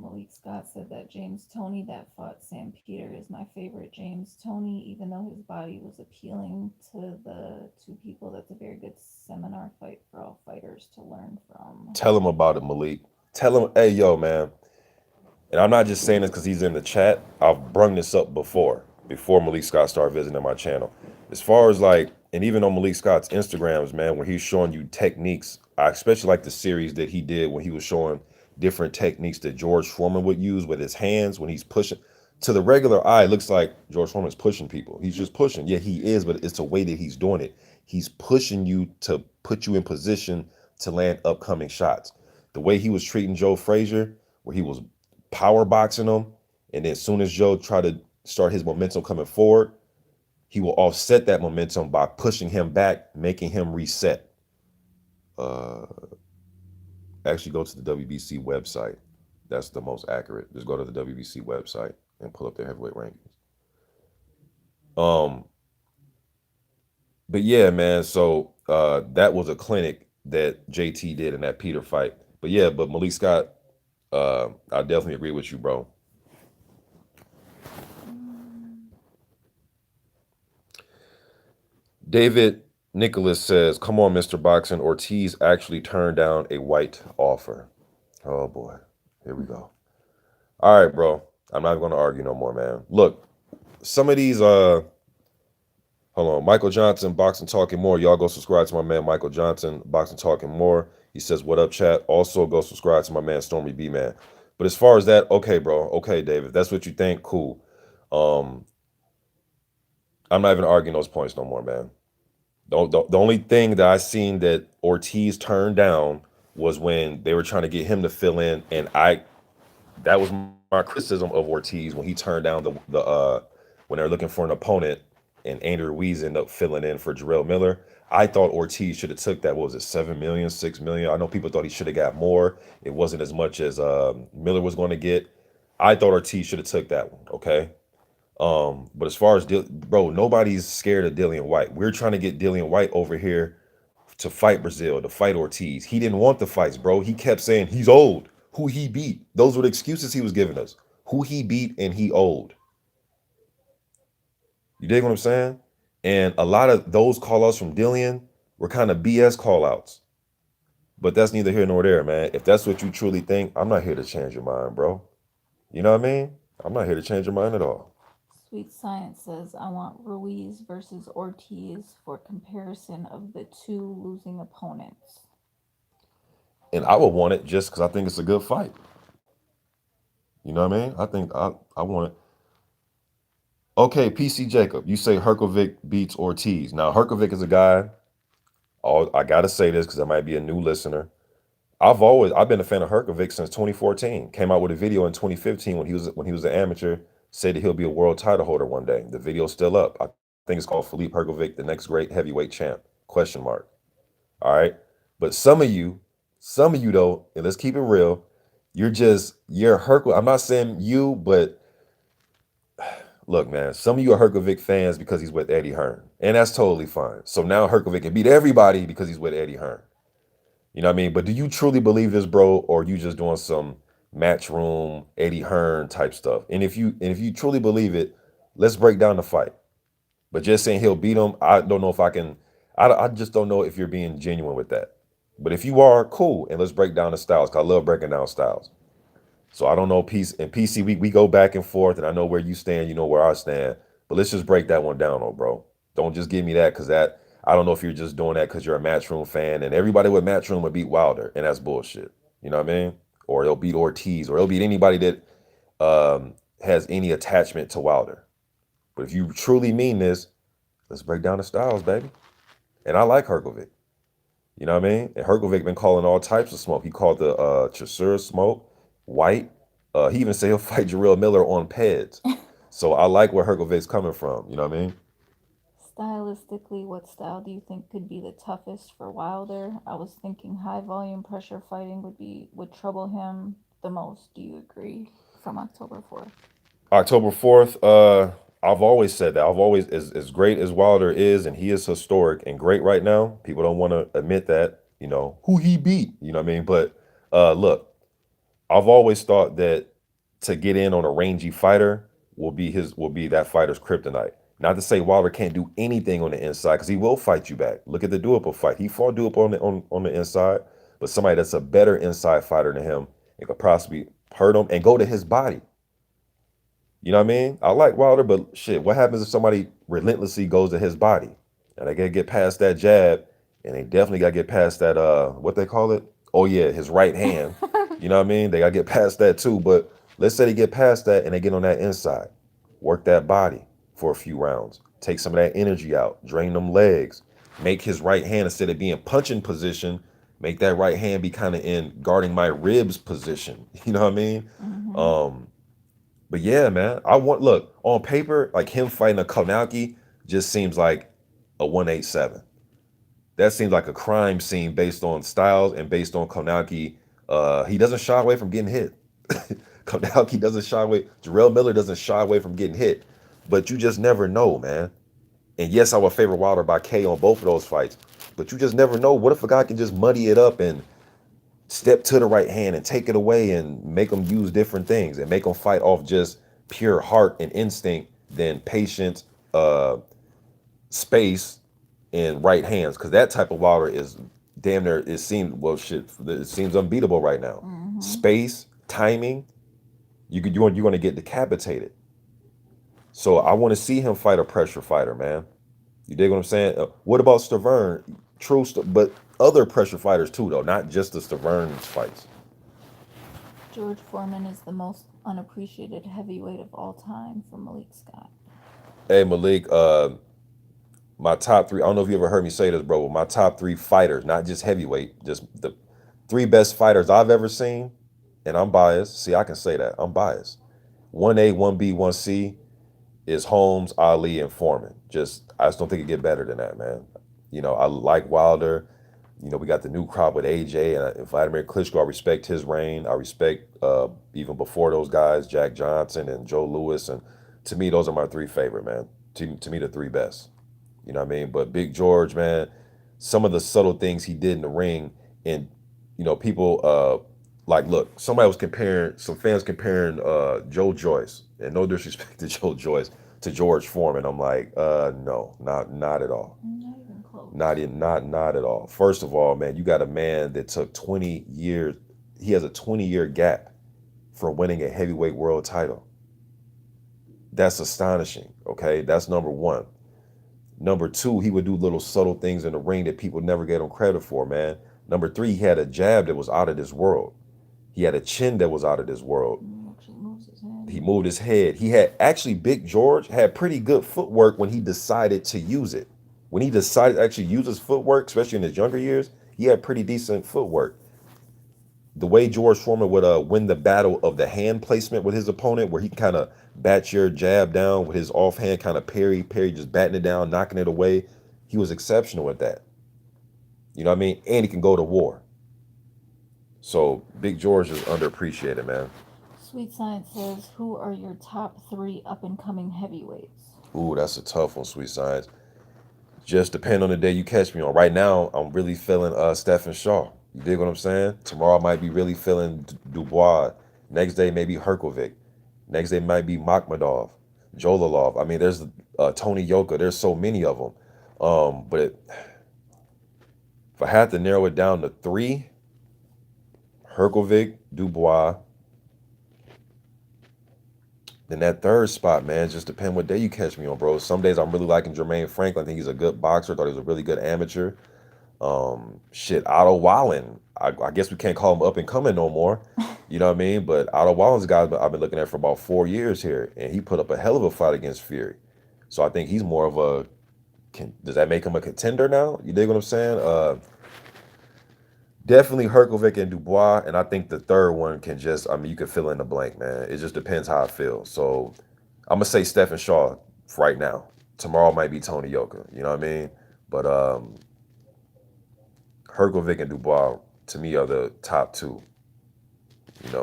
Speaker 2: Malik Scott said that James Toney that fought Sam Peter is my favorite James Toney, even though his body was appealing to the two people. That's a very good seminar fight for all fighters to learn from.
Speaker 1: Tell him about it, Malik. Tell him, hey, yo, man. And I'm not just saying this because he's in the chat. I've brung this up before Malik Scott started visiting my channel. As far as like, and even on Malik Scott's Instagrams, man, where he's showing you techniques, I especially like the series that he did when he was showing different techniques that George Foreman would use with his hands when he's pushing. To the regular eye, it looks like George Foreman's pushing people. He's just pushing. Yeah, he is, but it's the way that he's doing it. He's pushing you to put you in position to land upcoming shots. The way he was treating Joe Frazier, where he was power boxing him, and then as soon as Joe tried to start his momentum coming forward, he will offset that momentum by pushing him back, making him reset. Uh, Actually, go to the WBC website. That's the most accurate. Just go to the WBC website and pull up their heavyweight rankings. Um, but yeah, man. So that was a clinic that JT did in that Peter fight. But yeah, but Malik Scott, I definitely agree with you, bro. David Nicholas says, "Come on, Mr. Boxing. Ortiz actually turned down a white offer." Oh boy, here we go. All right, bro. I'm not going to argue no more, man. Look, some of these hold Hold on. Michael Johnson, Boxing Talking More. Y'all go subscribe to my man Michael Johnson, Boxing Talking More. He says, "What up, chat?" Also, go subscribe to my man Stormy B Man. But as far as that, okay, bro. Okay, David, if that's what you think, cool. Um, I'm not even arguing those points no more, man. The only thing that I seen that Ortiz turned down was when they were trying to get him to fill in, and I that was my criticism of Ortiz when he turned down the when they're looking for an opponent and Andrew Ruiz ended up filling in for Jarrell Miller. I thought Ortiz should have took that. What was it, 7 million, 6 million? I know people thought he should have got more. It wasn't as much as Miller was going to get. I thought Ortiz should have took that one. Okay. But as far as bro, nobody's scared of Dillian White. We're trying to get Dillian White over here to fight Brazil, to fight Ortiz. He didn't want the fights, bro. He kept saying he's old. Who he beat. Those were the excuses he was giving us. Who he beat and he old. You dig what I'm saying? And a lot of those call outs from Dillian were kind of BS call outs. But that's neither here nor there, man. If that's what you truly think, I'm not here to change your mind, bro. You know what I mean? I'm not here to change your mind at all.
Speaker 2: Sweet Science says, I want Ruiz versus Ortiz for comparison of the two losing opponents.
Speaker 1: And I would want it just because I think it's a good fight. You know what I mean? I want it. Okay, PC Jacob, you say Herkovic beats Ortiz. Now, Herkovic is a guy, I got to say this because I might be a new listener. I've been a fan of Herkovic since 2014. Came out with a video in 2015 when he was an amateur, said that he'll be a world title holder one day. The video's still up. I think it's called Philippe Herkovic, the next great heavyweight champ? Question mark. All right. But some of you though, and let's keep it real, you're Herkovic. I'm not saying you, but look, man, some of you are Herkovic fans because he's with Eddie Hearn, and that's totally fine. So now Herkovic can beat everybody because he's with Eddie Hearn. You know what I mean? But do you truly believe this, bro, or are you just doing some matchroom Eddie Hearn type stuff? And if you truly believe it, let's break down the fight. But just saying he'll beat him, I don't know if I can. I just don't know if you're being genuine with that. But if you are, cool, and let's break down the styles. Cause I love breaking down styles. So I don't know, PC, we go back and forth, and I know where you stand, you know where I stand. But let's just break that one down, oh bro. Don't just give me that because that I don't know if you're just doing that because you're a Matchroom fan, and everybody with Matchroom would beat Wilder, and that's bullshit. You know what I mean? Or they'll beat Ortiz, or they'll beat anybody that has any attachment to Wilder. But if you truly mean this, let's break down the styles, baby. And I like Herkovic. You know what I mean? And Herkovic been calling all types of smoke. He called the Chisora smoke, white. He even said he'll fight Jarrell Miller on PEDs. So I like where Herkovic's coming from. You know what I mean?
Speaker 2: Stylistically, what style do you think could be the toughest for Wilder? I was thinking high volume pressure fighting would trouble him the most. Do you agree? From October 4th.
Speaker 1: October 4th, I've always said that. I've always, as great as Wilder is, and he is historic and great right now, people don't want to admit that, who he beat, you know what I mean? But look, I've always thought that to get in on a rangy fighter will be that fighter's kryptonite. Not to say Wilder can't do anything on the inside because he will fight you back. Look at the Duopo fight. He fought Duopo on the inside, but somebody that's a better inside fighter than him and could possibly hurt him and go to his body. You know what I mean? I like Wilder, but shit, what happens if somebody relentlessly goes to his body? And they gotta get past that jab, and they definitely gotta get past that what they call it? Oh yeah, his right hand. You know what I mean? They gotta get past that too. But let's say they get past that and they get on that inside. Work that body for a few rounds. Take some of that energy out, drain them legs. Make his right hand, instead of being punching position, make that right hand be kind of in guarding my ribs position. You know what I mean?
Speaker 2: Mm-hmm.
Speaker 1: But yeah, man, look on paper like him fighting a Konauki just seems like a 187. That seems like a crime scene based on styles and based on Konauki. He doesn't shy away from getting hit. Konauki doesn't shy away. Jarrell Miller doesn't shy away from getting hit. But you just never know, man. And yes, I would favor Wilder by K on both of those fights. But you just never know. What if a guy can just muddy it up and step to the right hand and take it away and make them use different things and make them fight off just pure heart and instinct than patience, space, and right hands? Because that type of Wilder is damn near, it seems unbeatable right now.
Speaker 2: Mm-hmm.
Speaker 1: Space, timing, you're going to get decapitated. So I want to see him fight a pressure fighter, man. You dig what I'm saying? What about Stavern? But other pressure fighters too, though, not just the Stavern's fights.
Speaker 2: George Foreman is the most unappreciated heavyweight of all time for Malik Scott.
Speaker 1: Hey Malik, my top three. I don't know if you ever heard me say this, bro. But my top three fighters, not just heavyweight, just the three best fighters I've ever seen. And I'm biased. See, I can say that I'm biased. 1A, 1B, 1C is Holmes, Ali, and Foreman. I just don't think it get better than that, man. I like Wilder. We got the new crop with AJ and Vladimir Klitschko. I respect his reign. I respect even before those guys, Jack Johnson and Joe Louis. And to me, those are my three favorite, man. To me, the three best. You know what I mean? But Big George, man, some of the subtle things he did in the ring, and people like look, some fans comparing Joe Joyce, and no disrespect to Joe Joyce, to George Foreman. I'm like, no, not at all.
Speaker 2: Not even close.
Speaker 1: Not at all. First of all, man, you got a man that took 20 years. He has a 20-year gap from winning a heavyweight world title. That's astonishing. Okay, that's number one. Number two, he would do little subtle things in the ring that people never gave him credit for, man. Number three, he had a jab that was out of this world. He had a chin that was out of this world.
Speaker 2: He actually moves his head.
Speaker 1: He moved his head. He had actually Big George had pretty good footwork when he decided to use it. When he decided to actually use his footwork, especially in his younger years, he had pretty decent footwork. The way George Foreman would win the battle of the hand placement with his opponent, where he kind of bat your jab down with his offhand, kind of parry, just batting it down, knocking it away. He was exceptional at that. You know what I mean? And he can go to war. So Big George is underappreciated, man.
Speaker 2: Sweet Science says, who are your top three up and coming heavyweights?
Speaker 1: Ooh, that's a tough one, Sweet Science. Just depend on the day you catch me on. Right now, I'm really feeling Stephen Shaw. You dig what I'm saying? Tomorrow I might be really feeling Dubois. Next day maybe Herkovic. Next day might be Makhmadov, Jolalov. I mean, there's Tony Yoka. There's so many of them. If I had to narrow it down to three, Herkovic, Dubois. Then that third spot, man, just depend what day you catch me on, bro. Some days I'm really liking Jermaine Franklin. I think he's a good boxer. Thought he was a really good amateur. Otto Wallen. I guess we can't call him up and coming no more. You know what I mean? But Otto Wallen's guy I've been looking at for about 4 years here, and he put up a hell of a fight against Fury. So I think he's more of a. Does that make him a contender now? You dig what I'm saying? Definitely Herkovic and Dubois, and I think the third one can just. I mean, you can fill in the blank, man. It just depends how I feel. So I'm gonna say Stephen Shaw right now. Tomorrow might be Tony Yoka. You know what I mean? But Herkovic and Dubois to me are the top two.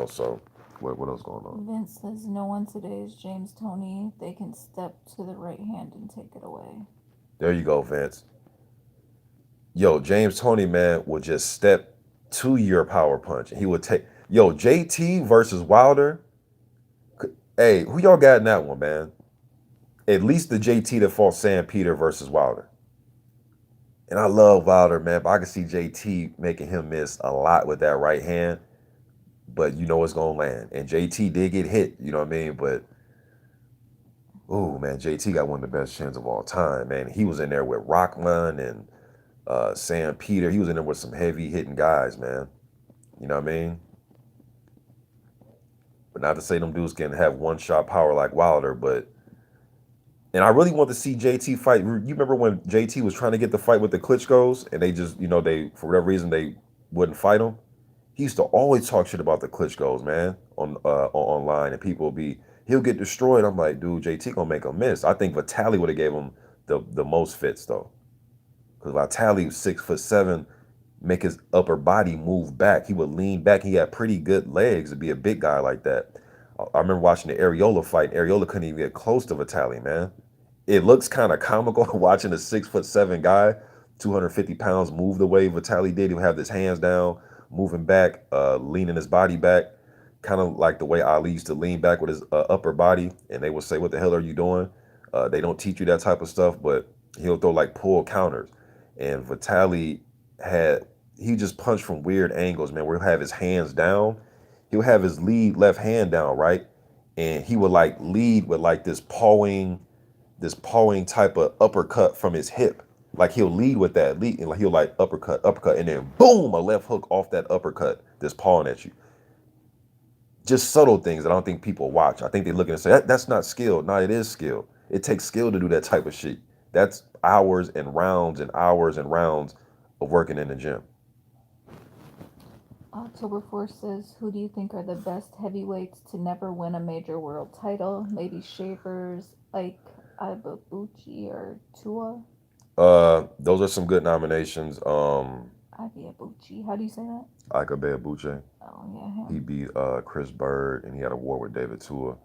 Speaker 1: So what else going on?
Speaker 2: Vince says, no one today is James Toney. They can step to the right hand and take it away.
Speaker 1: There you go, Vince. Yo, James Toney, man, will just step to your power punch. He would take, JT versus Wilder. Hey, who y'all got in that one, man? At least the JT that fought Sam Peter versus Wilder. And I love Wilder, man, but I can see JT making him miss a lot with that right hand. But you know it's going to land. And JT did get hit, you know what I mean? But, ooh, man, JT got one of the best chins of all time, man. He was in there with Rockman and Sam Peter. He was in there with some heavy hitting guys, man. You know what I mean? But not to say them dudes can have one shot power like Wilder, but. And I really want to see JT fight. You remember when JT was trying to get the fight with the Klitschko's and they just, they, for whatever reason, they wouldn't fight him? He used to always talk shit about the Klitschko's, man, online, and people would he'll get destroyed. I'm like, dude, JT gonna make him miss. I think Vitali would have gave him the most fits though, because Vitali was 6'7", make his upper body move back. He would lean back. He had pretty good legs to be a big guy like that. I remember watching the Areola fight. Areola couldn't even get close to Vitali, man. It looks kind of comical watching a 6'7" guy, 250 pounds, move the way Vitali did. He would have his hands down, moving back, leaning his body back, kind of like the way Ali used to lean back with his upper body. And they would say, "What the hell are you doing?" They don't teach you that type of stuff, but he'll throw like pull counters. And Vitali he just punched from weird angles, man, where he'll have his hands down. He'll have his lead left hand down, right? And he would like lead with like this pawing this pawing type of uppercut from his hip. Like he'll lead with that, lead, and like he'll like uppercut, uppercut, and then boom, a left hook off that uppercut that's pawing at you. Just subtle things that I don't think people watch. I think they look at it and say, that's not skill. No, it is skill. It takes skill to do that type of shit. That's hours and rounds and hours and rounds of working in the gym.
Speaker 2: October 4th says, who do you think are the best heavyweights to never win a major world title? Maybe Shavers, Ike, Ibubuchi, or Tua?
Speaker 1: Those are some good nominations.
Speaker 2: Ibubuchi. How do you say that?
Speaker 1: Ike Buche.
Speaker 2: Oh, yeah,
Speaker 1: He
Speaker 2: him.
Speaker 1: beat Chris Bird, and he had a war with David Tua.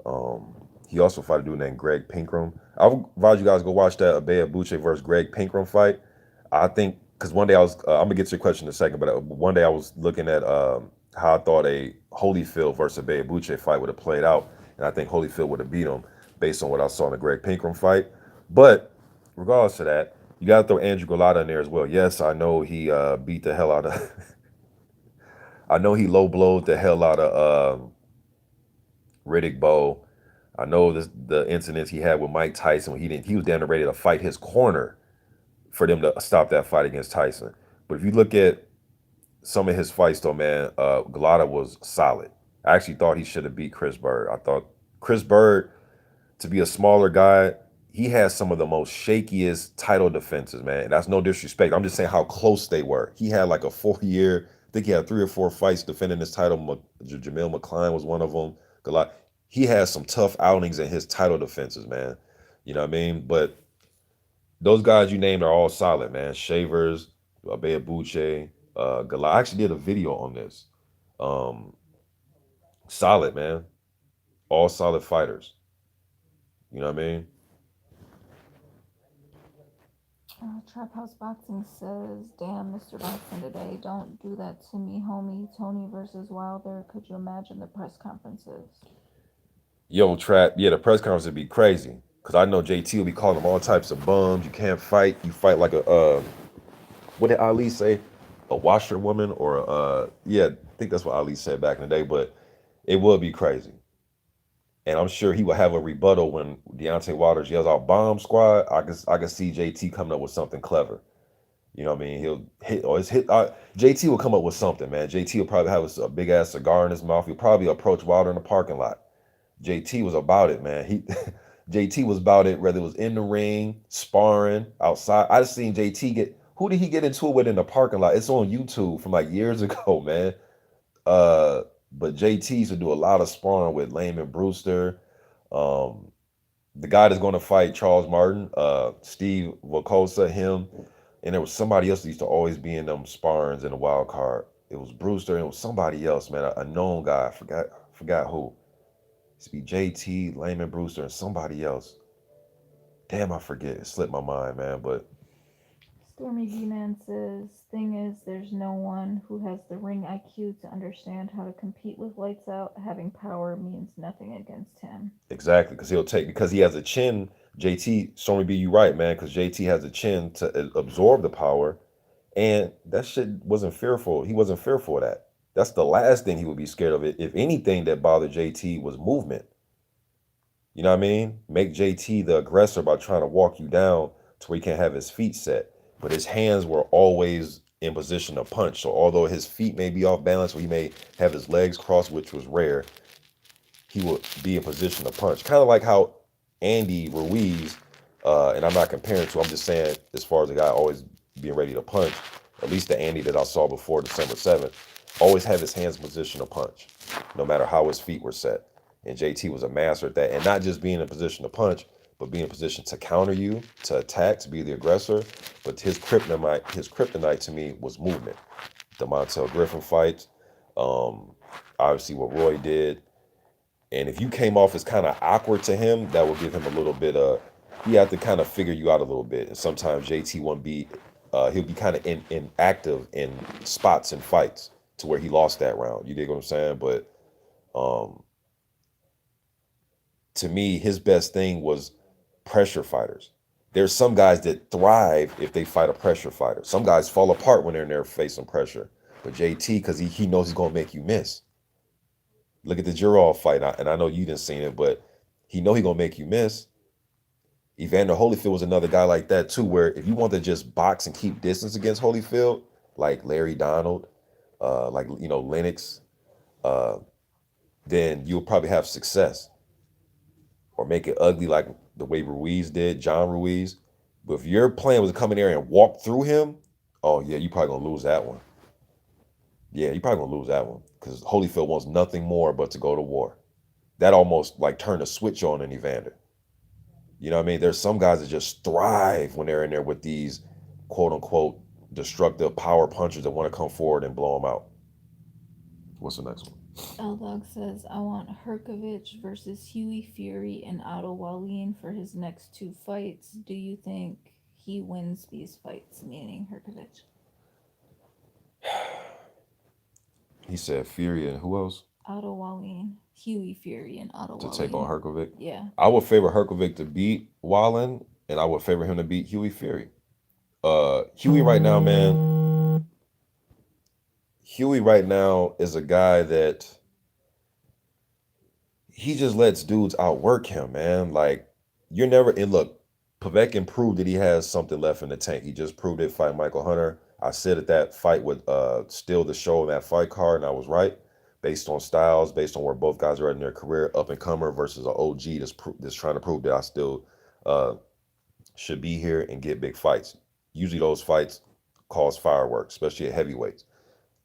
Speaker 1: Um, he also fought a dude named Greg Pinkram. I would advise you guys go watch that Abea Buche versus Greg Pinkram fight. I think because one day I was, I'm gonna get to your question in a second, but one day I was looking at how I thought a Holyfield versus Abea Buche fight would have played out, and I think Holyfield would have beat him based on what I saw in the Greg Pinkram fight. But regardless of that, you got to throw Andrew Golota in there as well. Yes, I know he beat the hell out of. I know he low blowed the hell out of Riddick Bowe. I know the incidents he had with Mike Tyson when he was damn near ready to fight his corner for them to stop that fight against Tyson. But if you look at some of his fights though, man, Galata was solid. I actually thought he should have beat Chris Bird. I thought Chris Bird, to be a smaller guy, he has some of the most shakiest title defenses, man. And that's no disrespect. I'm just saying how close they were. He had like a 4 year, I think he had 3 or 4 fights defending his title. Jamil McCline was one of them. He has some tough outings in his title defenses, man. You know what I mean? But those guys you named are all solid, man. Shavers, Abea Buche, I actually did a video on this. Um, Solid, man. All solid fighters. You know what I mean?
Speaker 2: Trap House Boxing says, damn, Mr. Boxing today, don't do that to me, homie. Tony versus Wilder. Could you imagine the press conferences?
Speaker 1: Yo, Trap, yeah, the press conference would be crazy. Cause I know JT will be calling them all types of bums. You can't fight. You fight like a what did Ali say? A washerwoman or yeah, I think that's what Ali said back in the day, but it would be crazy. And I'm sure he will have a rebuttal when Deontay Waters yells out "Bomb Squad." I can see JT coming up with something clever. You know what I mean? He'll hit or his hit. JT will come up with something, man. JT will probably have a big ass cigar in his mouth. He'll probably approach Wilder in the parking lot. JT was about it, man. He JT was about it, whether it was in the ring, sparring, outside. I just seen JT get who did he get into it with in the parking lot? It's on YouTube from like years ago, man. Uh, but JT used to do a lot of sparring with Layman Brewster. Um, the guy that's going to fight Charles Martin, Steve Vacosa, him, and there was somebody else that used to always be in them sparrings in the wild card. It was Brewster and it was somebody else, man, a known guy. I forgot who. It used to be JT, Layman Brewster, and somebody else. Damn, I forget. It slipped my mind, man. But
Speaker 2: Stormy G Man says, thing is, there's no one who has the ring IQ to understand how to compete with lights out. Having power means nothing against him.
Speaker 1: exactly, because he has a chin. JT, Stormy B, you right, man, because JT has a chin to absorb the power, and that shit wasn't fearful. He wasn't fearful of that. That's the last thing he would be scared of. It. If anything that bothered JT was movement. You know what I mean? Make JT the aggressor by trying to walk you down to where he can't have his feet set. But his hands were always in position to punch. So although his feet may be off balance or he may have his legs crossed, which was rare, he would be in position to punch. Kind of like how Andy Ruiz, and I'm not comparing to, I'm just saying as far as the guy always being ready to punch, at least the Andy that I saw before December 7th, always have his hands in position to punch, no matter how his feet were set. And JT was a master at that. And not just being in position to punch, but being in position to counter you, to attack, to be the aggressor. But his kryptonite to me was movement. The Montel Griffin fights, um, obviously what Roy did, and if you came off as kind of awkward to him, that will give him a little bit of, he had to kind of figure you out a little bit. And sometimes JT won't be, he'll be kind of inactive in spots and fights to where he lost that round. You dig what I'm saying? But um, to me, his best thing was pressure fighters. There's some guys that thrive if they fight a pressure fighter. Some guys fall apart when they're in there facing pressure. But JT, because he knows he's going to make you miss. Look at the Jurol fight, and I know you didn't see it, but he know he gonna make you miss. Evander Holyfield was another guy like that too, where if you want to just box and keep distance against Holyfield, like Larry Donald, like Lennox, uh, then you'll probably have success or make it ugly like the way Ruiz did, John Ruiz. But if your plan was to come in there and walk through him, oh yeah, you probably gonna lose that one. Yeah, you probably gonna lose that one because Holyfield wants nothing more but to go to war. That almost like turned a switch on in Evander. You know what I mean? There's some guys that just thrive when they're in there with these quote unquote destructive power punchers that want to come forward and blow them out. What's the next one?
Speaker 2: L Dog says, I want Herkovich versus Huey Fury and Otto Wallin for his next two fights. Do you think he wins these fights? Meaning Herkovich.
Speaker 1: He said Fury and who else
Speaker 2: Otto Wallin. Huey Fury and Otto
Speaker 1: to take on
Speaker 2: Wallin.
Speaker 1: Herkovic?
Speaker 2: Yeah.
Speaker 1: I would favor Herkovic to beat Wallen, and I would favor him to beat Huey Fury. Huey right now, man. Huey right now is a guy that he just lets dudes outwork him, man. Like you're never and look, Povetkin proved that he has something left in the tank. He just proved it fighting Michael Hunter. I said that that fight would steal the show in that fight card, and I was right. Based on styles, based on where both guys are at in their career, up and comer versus an OG that's trying to prove that I still uh, should be here and get big fights. Usually those fights cause fireworks, especially at heavyweights.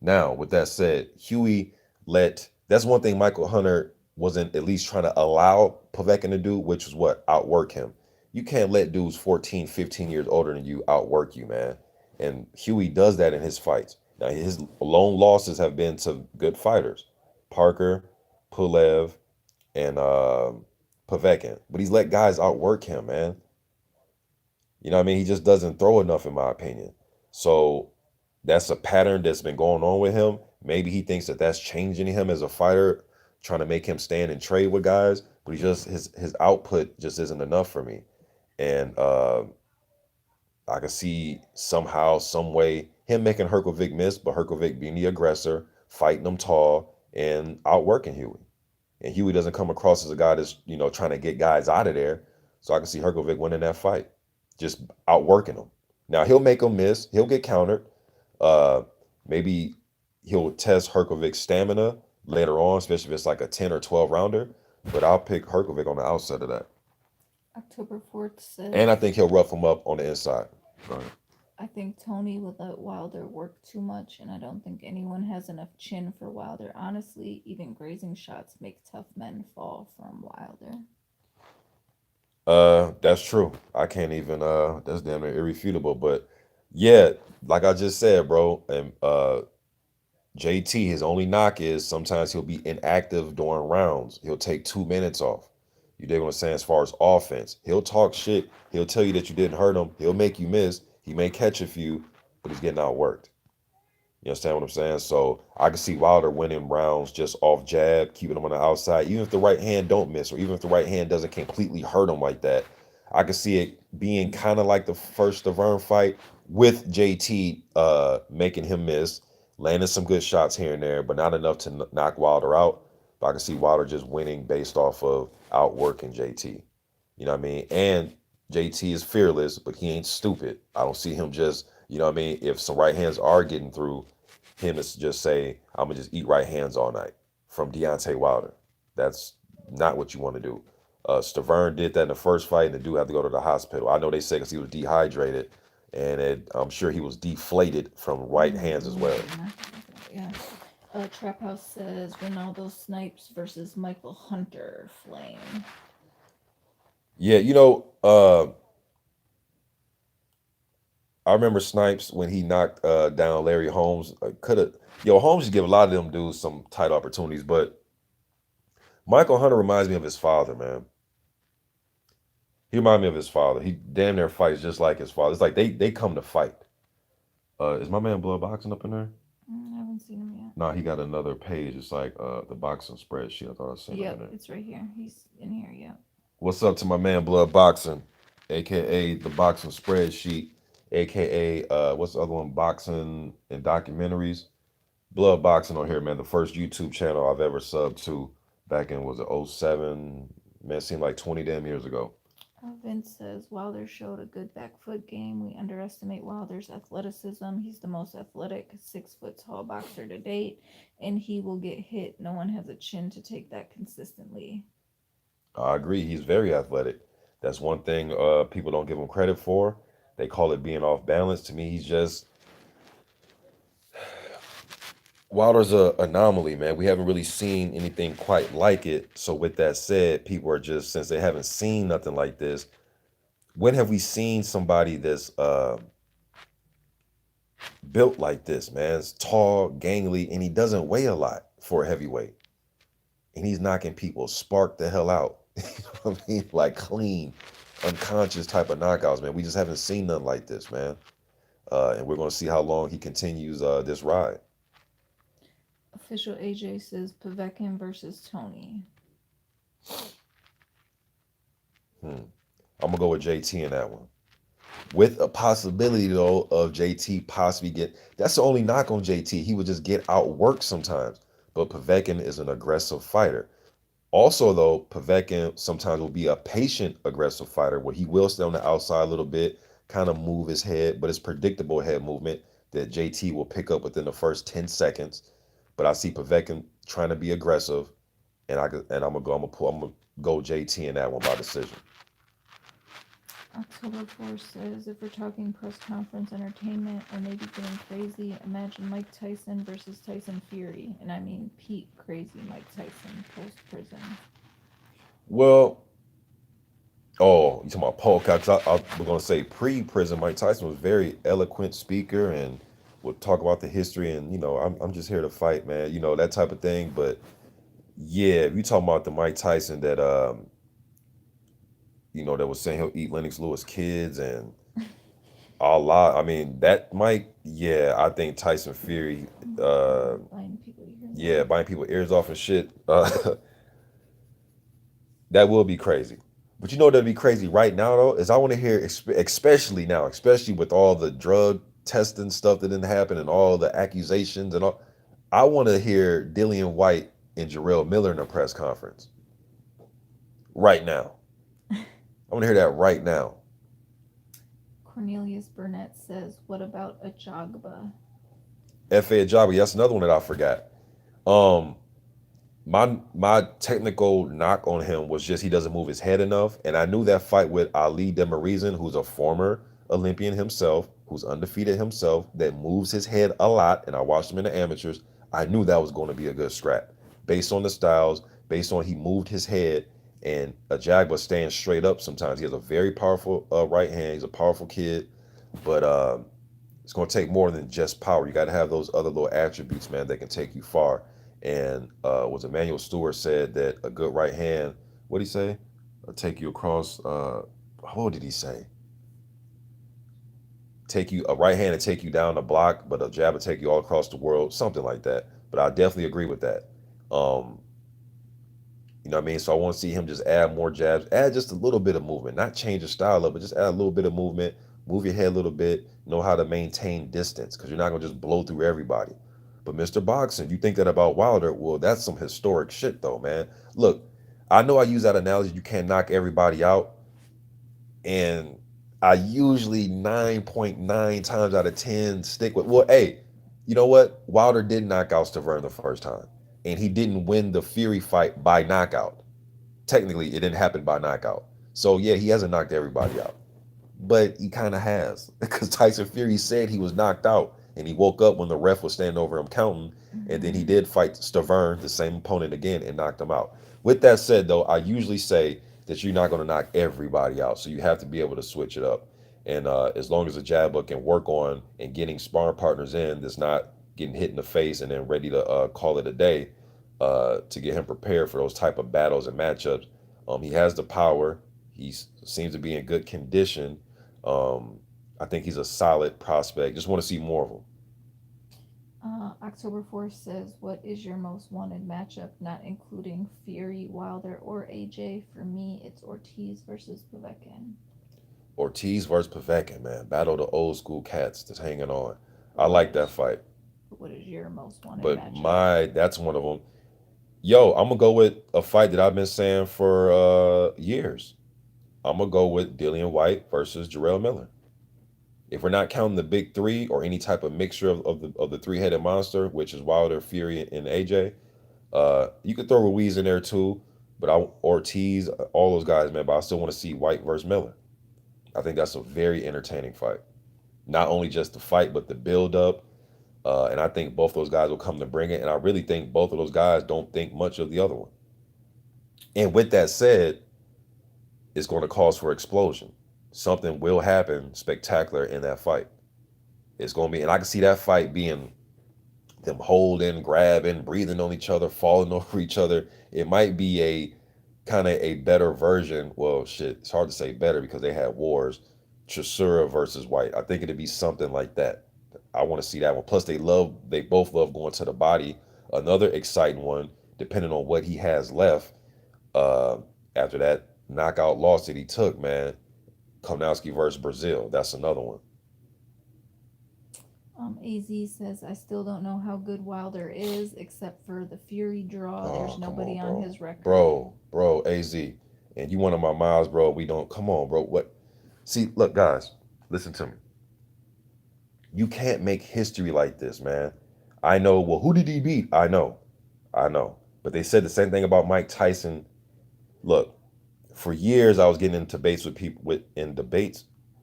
Speaker 1: Now, with that said, Huey let that's one thing Michael Hunter wasn't at least trying to allow Povetkin to do, which was what? Outwork him. You can't let dudes 14, 15 years older than you outwork you, man. And Huey does that in his fights. Now, his lone losses have been to good fighters Parker, Pulev, and Povetkin. But he's let guys outwork him, man. You know what I mean? He just doesn't throw enough, in my opinion. So that's a pattern that's been going on with him. Maybe he thinks that that's changing him as a fighter, trying to make him stand and trade with guys. But he just his output just isn't enough for me. And I can see somehow, some way, him making Herkovic miss, but Herkovic being the aggressor, fighting him tall, and outworking Huey. And Huey doesn't come across as a guy that's trying to get guys out of there. So I can see Herkovic winning that fight, just outworking him. Now he'll make him miss. He'll get countered. Uh, Maybe he'll test Herkovic's stamina later on, especially if it's like a 10 or 12 rounder. But I'll pick Herkovic on the outside of that.
Speaker 2: October 4th
Speaker 1: And I
Speaker 2: says,
Speaker 1: think he'll rough him up on the inside. Go ahead.
Speaker 2: I think Tony would let Wilder work too much, and I don't think anyone has enough chin for Wilder. Honestly, even grazing shots make tough men fall from Wilder.
Speaker 1: That's true. I can't even that's damn near irrefutable. But yeah, like I just said, bro, and JT, his only knock is sometimes he'll be inactive during rounds. He'll take 2 minutes off. You dig what I'm saying? As far as offense, he'll talk shit. He'll tell you that you didn't hurt him. He'll make you miss. He may catch a few, but he's getting outworked. You understand what I'm saying? So I can see Wilder winning rounds just off jab, keeping him on the outside. Even if the right hand don't miss, or even if the right hand doesn't completely hurt him like that, I can see it being kind of like the first Deverne fight with JT making him miss, landing some good shots here and there, but not enough to knock Wilder out. But I can see Wilder just winning based off of outworking JT. You know what I mean? And JT is fearless, but he ain't stupid. I don't see him just, you know what I mean? If some right hands are getting through, him to just say, I'm gonna just eat right hands all night from Deontay Wilder. That's not what you want to do. Stavern did that in the first fight, and the dude had to go to the hospital. I know they say because he was dehydrated, and I'm sure he was deflated from right hands as well.
Speaker 2: Yeah. Trap House says Ronaldo Snipes versus Michael Hunter Flame.
Speaker 1: Yeah, I remember Snipes when he knocked down Larry Holmes. Could have, Holmes just give a lot of them dudes some tight opportunities, but Michael Hunter reminds me of his father, man. He reminds me of his father. He damn near fights just like his father. It's like they come to fight. Is my man Blood Boxing up in there?
Speaker 2: I haven't seen him yet.
Speaker 1: No, he got another page. It's like the boxing spreadsheet. I thought I seen him in there.
Speaker 2: It's right here. He's in here, yeah.
Speaker 1: What's up to my man Blood Boxing, aka the boxing spreadsheet, aka what's the other one? Boxing and documentaries. Blood Boxing on here, man. The first YouTube channel I've ever subbed to back in was it '07? Man, it seemed like 20 damn years ago.
Speaker 2: I've Vince says Wilder showed a good back foot game. We underestimate Wilder's athleticism. He's the most athletic 6 foot tall boxer to date, and he will get hit. No one has a chin to take that consistently.
Speaker 1: I agree. He's very athletic. That's one thing people don't give him credit for. They call it being off balance. To me, he's just Wilder's a anomaly, man. We haven't really seen anything quite like it. So with that said, people are just since they haven't seen nothing like this. When have we seen somebody that's built like this, man? It's tall, gangly, and he doesn't weigh a lot for a heavyweight. And he's knocking people spark the hell out. You know what I mean? Like clean, unconscious type of knockouts, man. We just haven't seen nothing like this, man. And we're gonna see how long he continues this ride.
Speaker 2: Official AJ says Povetkin versus Tony.
Speaker 1: Hmm. I'm gonna go with JT in that one. With a possibility though of JT possibly get that's the only knock on JT. He would just get outworked sometimes. But Povetkin is an aggressive fighter. Also, though, Povetkin sometimes will be a patient, aggressive fighter where he will stay on the outside a little bit, kind of move his head, but it's predictable head movement that JT will pick up within the first 10 seconds. But I see Povetkin trying to be aggressive, and I'm gonna go JT in that one by decision.
Speaker 2: October 4th says if we're talking press conference entertainment or maybe getting crazy, imagine Mike Tyson versus Tyson Fury. And I mean peak crazy Mike Tyson post prison.
Speaker 1: Well, oh, you talking about Paul Cox? We're gonna say pre-prison. Mike Tyson was a very eloquent speaker and would talk about the history. And I'm just here to fight, man. That type of thing. But yeah, if you talking about the Mike Tyson that that was saying he'll eat Lennox Lewis kids and a lot. I mean, that Mike, yeah, I think Tyson Fury,
Speaker 2: Buying people ears
Speaker 1: yeah,
Speaker 2: off.
Speaker 1: biting people ears off and shit. That will be crazy. But that'd be crazy right now though is I want to hear, especially now, especially with all the drug testing stuff that didn't happen and all the accusations and all. I want to hear Dillian White and Jarrell Miller in a press conference right now. I want to hear that right now.
Speaker 2: Cornelius Burnett says, what about a Jogba?
Speaker 1: F.A. Ajabi, that's another one that I forgot. Um, my technical knock on him was just he doesn't move his head enough. And I knew that fight with Ali Demirizin, who's a former Olympian himself, who's undefeated himself, that moves his head a lot. And I watched him in the amateurs. I knew that was going to be a good scrap based on the styles, based on he moved his head. And a Jagba stands straight up sometimes. He has a very powerful right hand. He's a powerful kid. But it's going to take more than just power. You got to have those other little attributes, man, that can take you far. And was Emmanuel Stewart said that a good right hand, what did he say? Take you across, what did he say? Take you, a right hand and take you down the block, but a jab will take you all across the world, something like that. But I definitely agree with that. Um, you know what I mean? So I want to see him just add more jabs, add just a little bit of movement, not change the style of it, just add a little bit of movement, move your head a little bit, know how to maintain distance because you're not going to just blow through everybody. But Mr. Boxing, you think that about Wilder? Well, that's some historic shit though, man. Look, I know I use that analogy, you can't knock everybody out. And I usually 9.9 times out of 10 stick with, well, hey, you know what? Wilder did knock out Stavern the first time. And he didn't win the Fury fight by knockout. Technically, it didn't happen by knockout. So yeah, he hasn't knocked everybody out, but he kind of has because Tyson Fury said he was knocked out and he woke up when the ref was standing over him counting, and then he
Speaker 2: Mm-hmm.
Speaker 1: did fight Stavern, the same opponent again, and knocked him out. With that said, though, I usually say that you're not going to knock everybody out, so you have to be able to switch it up. And as long as the jabber can work on and getting sparring partners in that's not getting hit in the face and then ready to call it a day, to get him prepared for those type of battles and matchups. He has the power. Seems to be in good condition. Um, I think he's a solid prospect. Just want to see more of him.
Speaker 2: October 4th says, what is your most wanted matchup, not including Fury, Wilder, or AJ? For me, it's Ortiz versus Povetkin.
Speaker 1: Ortiz versus Povetkin, man. Battle the old school cats that's hanging on. I
Speaker 2: But what
Speaker 1: like that
Speaker 2: is
Speaker 1: fight.
Speaker 2: what is your most wanted
Speaker 1: But
Speaker 2: matchup?
Speaker 1: that's one of them. Yo, I'm gonna go with a fight that I've been saying for years. I'm gonna go with Dillian White versus Jarrell Miller. If we're not counting the big three or any type of mixture of the three-headed monster, which is Wilder, Fury, and AJ, you could throw Ruiz in there too, but I Ortiz, all those guys, man. But I still want to see White versus Miller. I think that's a very entertaining fight. Not only just the fight, but the build up. And I think both those guys will come to bring it. And I really think both of those guys don't think much of the other one. And with that said, it's going to cause for explosion. Something will happen spectacular in that fight. It's going to be, and I can see that fight being them holding, grabbing, breathing on each other, falling over each other. It might be a kind of a better version. Well, shit, it's hard to say better because they had wars. Chisora versus White. I think it'd be something like that. I want to see that one. Plus, they both love going to the body. Another exciting one, depending on what he has left. Uh, After that knockout loss that he took, man, Konowski versus Brazil. That's another one.
Speaker 2: AZ says, I still don't know how good Wilder is, except for the Fury draw. There's
Speaker 1: Oh, come on,
Speaker 2: nobody on
Speaker 1: bro.
Speaker 2: his record.
Speaker 1: Bro, AZ. And you one of my miles, bro. We don't, come on, bro. What? See, look, guys, listen to me. You can't make history like this, man. I know, well, who did he beat? I know. But they said the same thing about Mike Tyson. Look, for years I was getting in debates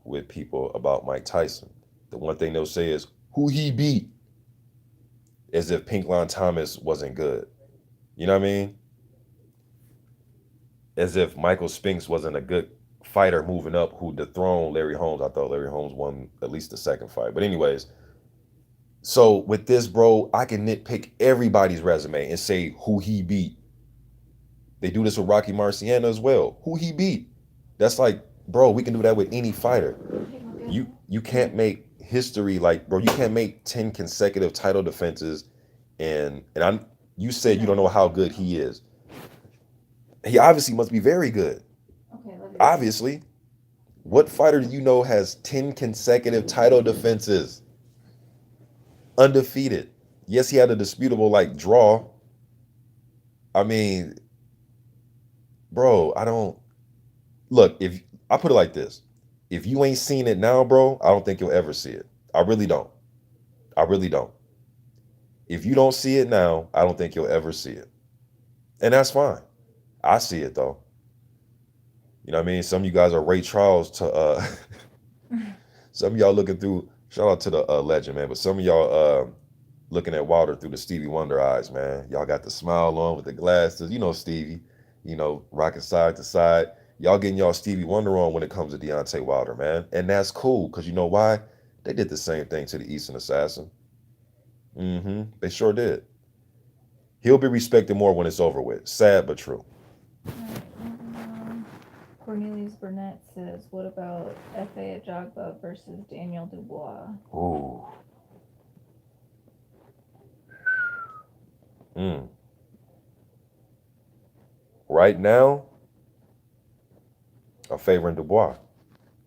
Speaker 1: with people about Mike Tyson. The one thing they'll say is who he beat, as if Pinklon Thomas wasn't good. You know what I mean? As if Michael Spinks wasn't a good fighter moving up who dethroned Larry Holmes. I thought Larry Holmes won at least the second fight. But anyways, so with this, bro, I can nitpick everybody's resume and say who he beat. They do this with Rocky Marciano as well. Who he beat. That's like, bro, we can do that with any fighter. You can't make history like, bro, you can't make 10 consecutive title defenses and I'm you said you don't know how good he is. He obviously must be very good.
Speaker 2: Okay,
Speaker 1: Obviously. What fighter do you know has 10 consecutive title defenses? Undefeated. Yes, he had a disputable like draw. I mean, bro, I don't look, if I put it like this. If you ain't seen it now, bro, I don't think you'll ever see it. I really don't. I really don't. If you don't see it now, I don't think you'll ever see it. And that's fine. I see it though. You know what I mean? Some of you guys are Ray Charles to some of y'all looking through shout out to the legend, man, but some of y'all looking at Wilder through the Stevie Wonder eyes, man. Y'all got the smile on with the glasses. You know Stevie, rocking side to side. Y'all getting y'all Stevie Wonder on when it comes to Deontay Wilder, man. And that's cool, because you know why? They did the same thing to the Eastern Assassin. They sure did. He'll be respected more when it's over with. Sad but true.
Speaker 2: Cornelius Burnett says, what about F.A. Ajagba versus Daniel Dubois?
Speaker 1: Ooh. Mm. Right now, I'm favoring Dubois.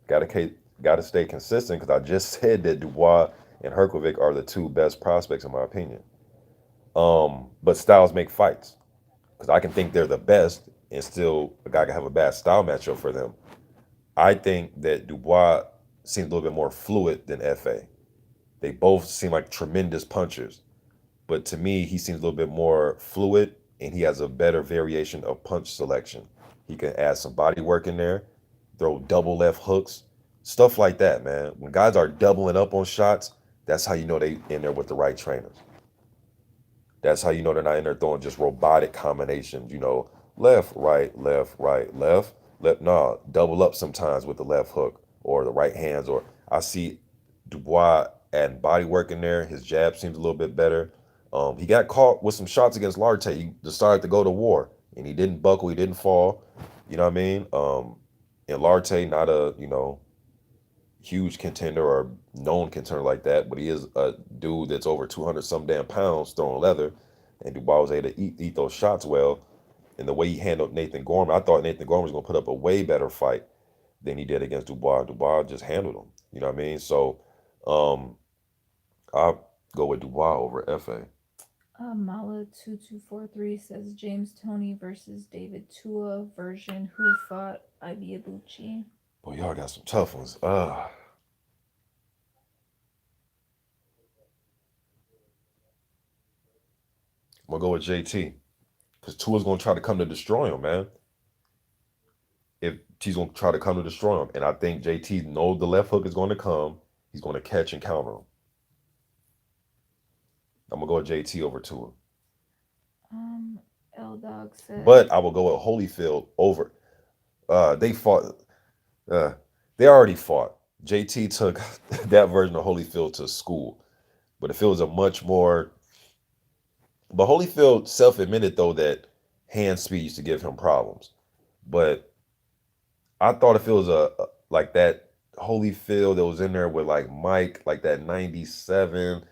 Speaker 1: Gotta stay consistent because I just said that Dubois and Herkovic are the two best prospects in my opinion. But styles make fights because I can think they're the best and still a guy can have a bad style matchup for them. I think that Dubois seems a little bit more fluid than Fa. They both seem like tremendous punchers, but to me, he seems a little bit more fluid and he has a better variation of punch selection. He can add some body work in there, throw double left hooks, stuff like that, man. When guys are doubling up on shots, that's how you know they in there with the right trainers. That's how you know they're not in there throwing just robotic combinations, left, right, left, right, left, left. Nah, double up sometimes with the left hook or the right hands. Or I see Dubois adding body work in there. His jab seems a little bit better. He got caught with some shots against Larte. He decided to go to war, and he didn't buckle. He didn't fall. You know what I mean? And Larte, not a huge contender or known contender like that, but he is a dude that's over 200 some damn pounds throwing leather, and Dubois was able to eat those shots well. And the way he handled Nathan Gorman, I thought Nathan Gorman was going to put up a way better fight than he did against Dubois. Dubois just handled him. You know what I mean? So I'll go with Dubois over Fa.
Speaker 2: Mala2243 says James Toney versus David Tua version. Who fought Ibiabuchi?
Speaker 1: Boy, y'all got some tough ones. I'm gonna go with JT because Tua's gonna try to come to destroy him, man. If he's gonna try to come to destroy him, and I think JT knows the left hook is going to come. He's going to catch and counter him. I'm gonna go with JT over Tua,
Speaker 2: L Dog says.
Speaker 1: but I will go with Holyfield over. They fought. Uh, they already fought. JT took that version of Holyfield to school, but if it was a much more, but Holyfield self-admitted though that hand speed used to give him problems. But I thought if it was like that Holyfield that was in there with like Mike, like that '97,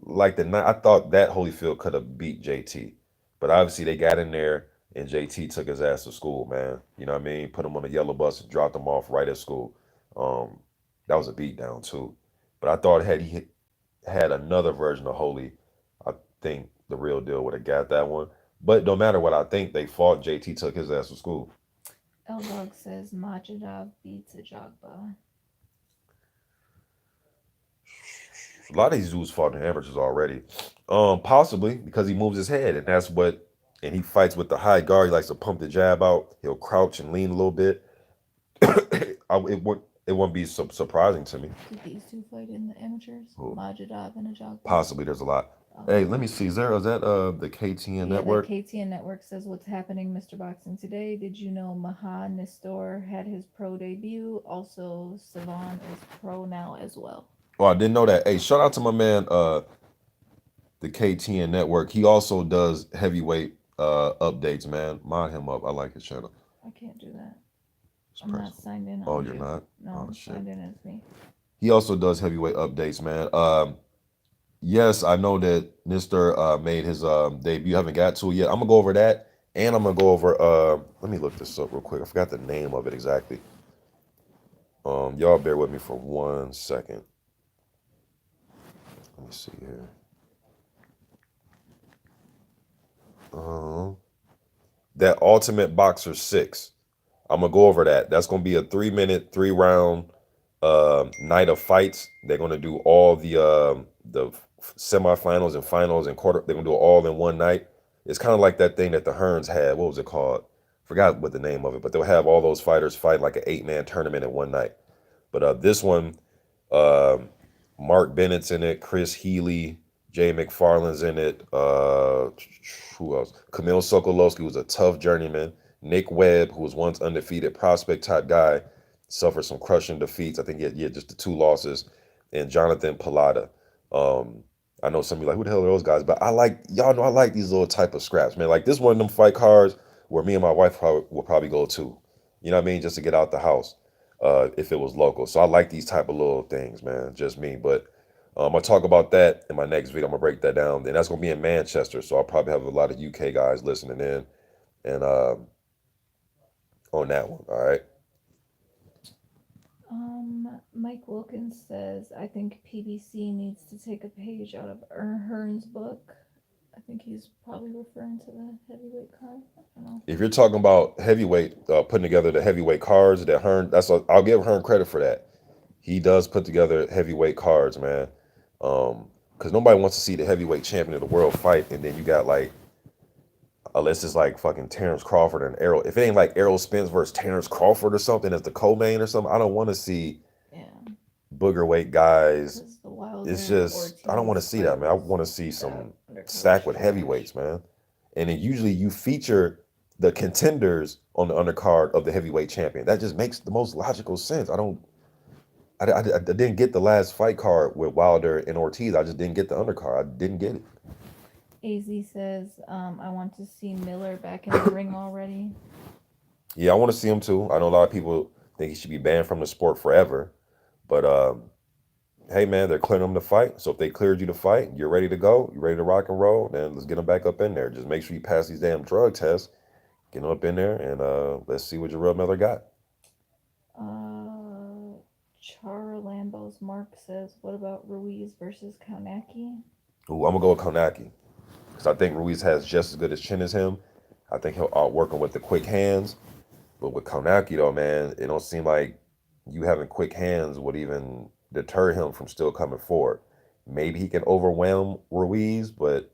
Speaker 1: like I thought that Holyfield could have beat JT, but obviously they got in there and JT took his ass to school, man. You know what I mean? Put him on a yellow bus and dropped him off right at school. Um, that was a beat down too. But I thought had he had another version of Holy, I think the real deal would have got that one. But no matter what I think, they fought. JT took his ass to school.
Speaker 2: L Dog says Majidov beats Ajagba.
Speaker 1: A lot of these dudes fought in amateurs already. Possibly because he moves his head, and that's what. And he fights with the high guard. He likes to pump the jab out. He'll crouch and lean a little bit. It wouldn't be surprising to me.
Speaker 2: Did these two fight in the amateurs?
Speaker 1: Who?
Speaker 2: Majidov and Ajagba.
Speaker 1: Possibly, there's a lot. Hey, let me see. Is that the KTN network?
Speaker 2: The KTN network says what's happening, Mr. Boxing today. Did you know Maha Nestor had his pro debut? Also, Savan is pro now as well.
Speaker 1: Oh, I didn't know that. Hey, shout out to my man, the KTN network. He also does heavyweight updates, man. Mind him up. I like his channel.
Speaker 2: I can't do that. I'm not signed in.
Speaker 1: Oh, you're not?
Speaker 2: No, I'm signed in as me.
Speaker 1: He also does heavyweight updates, man. Yes, I know that Mister made his debut. Haven't got to it yet. I'm gonna go over that, and I'm gonna go over. Let me look this up real quick. I forgot the name of it exactly. Y'all bear with me for 1 second. Let me see here. That Ultimate Boxer 6. I'm gonna go over that. That's gonna be a 3-minute, 3-round night of fights. They're gonna do all the semifinals and finals and quarter. They're gonna do it all in one night. It's kind of like that thing that the Hearns had. What was it called? Forgot what the name of it, but they'll have all those fighters fight like an 8-man tournament in one night. But this one, um, Mark Bennett's in it, Chris Healy, Jay McFarland's in it. Who else? Camille Sokolowski was a tough journeyman. Nick Webb, who was once undefeated prospect type guy, suffered some crushing defeats. I think he had just the 2 losses. And Jonathan Pilata. Um, I know some of you like, who the hell are those guys? But y'all know I like these little type of scraps, man. Like this one of them fight cards where me and my wife will probably go to. You know what I mean? Just to get out the house if it was local. So I like these type of little things, man. Just me. But I'll talk about that in my next video. I'm gonna break that down. And that's gonna be in Manchester. So I'll probably have a lot of UK guys listening in and on that one. All right.
Speaker 2: Mike Wilkins says, I think PBC needs to take a page out of Hearn's book. I think he's probably referring to the heavyweight card. I don't know.
Speaker 1: If you're talking about heavyweight, putting together the heavyweight cards, that Hearn, I'll give Hearn credit for that. He does put together heavyweight cards, man. Because nobody wants to see the heavyweight champion of the world fight, and then you got like, unless it's like fucking Terrence Crawford and Errol. If it ain't like Errol Spence versus Terrence Crawford or something as the co-main or something, I don't want to see booger weight guys. It's just I don't want to see that, man. I want to see some stack with heavyweights, man. And then usually you feature the contenders on the undercard of the heavyweight champion. That just makes the most logical sense. I didn't get the last fight card with Wilder and Ortiz. I just didn't get the undercard. I didn't get it.
Speaker 2: AZ says, I want to see Miller back in the ring already.
Speaker 1: Yeah, I want to see him too. I know a lot of people think he should be banned from the sport forever. But hey, man, they're clearing him to fight. So if they cleared you to fight, you're ready to go, you're ready to rock and roll, then let's get him back up in there. Just make sure you pass these damn drug tests, get him up in there, and let's see what Jarrell Miller got.
Speaker 2: Char Lambo's Mark says, what about Ruiz versus Kaunaki?
Speaker 1: Ooh, I'm going to go with Konaki. because I think Ruiz has just as good as chin as him. I think he'll outwork him with the quick hands. But with Konaki though, man, it don't seem like you having quick hands would even deter him from still coming forward. Maybe he can overwhelm Ruiz, but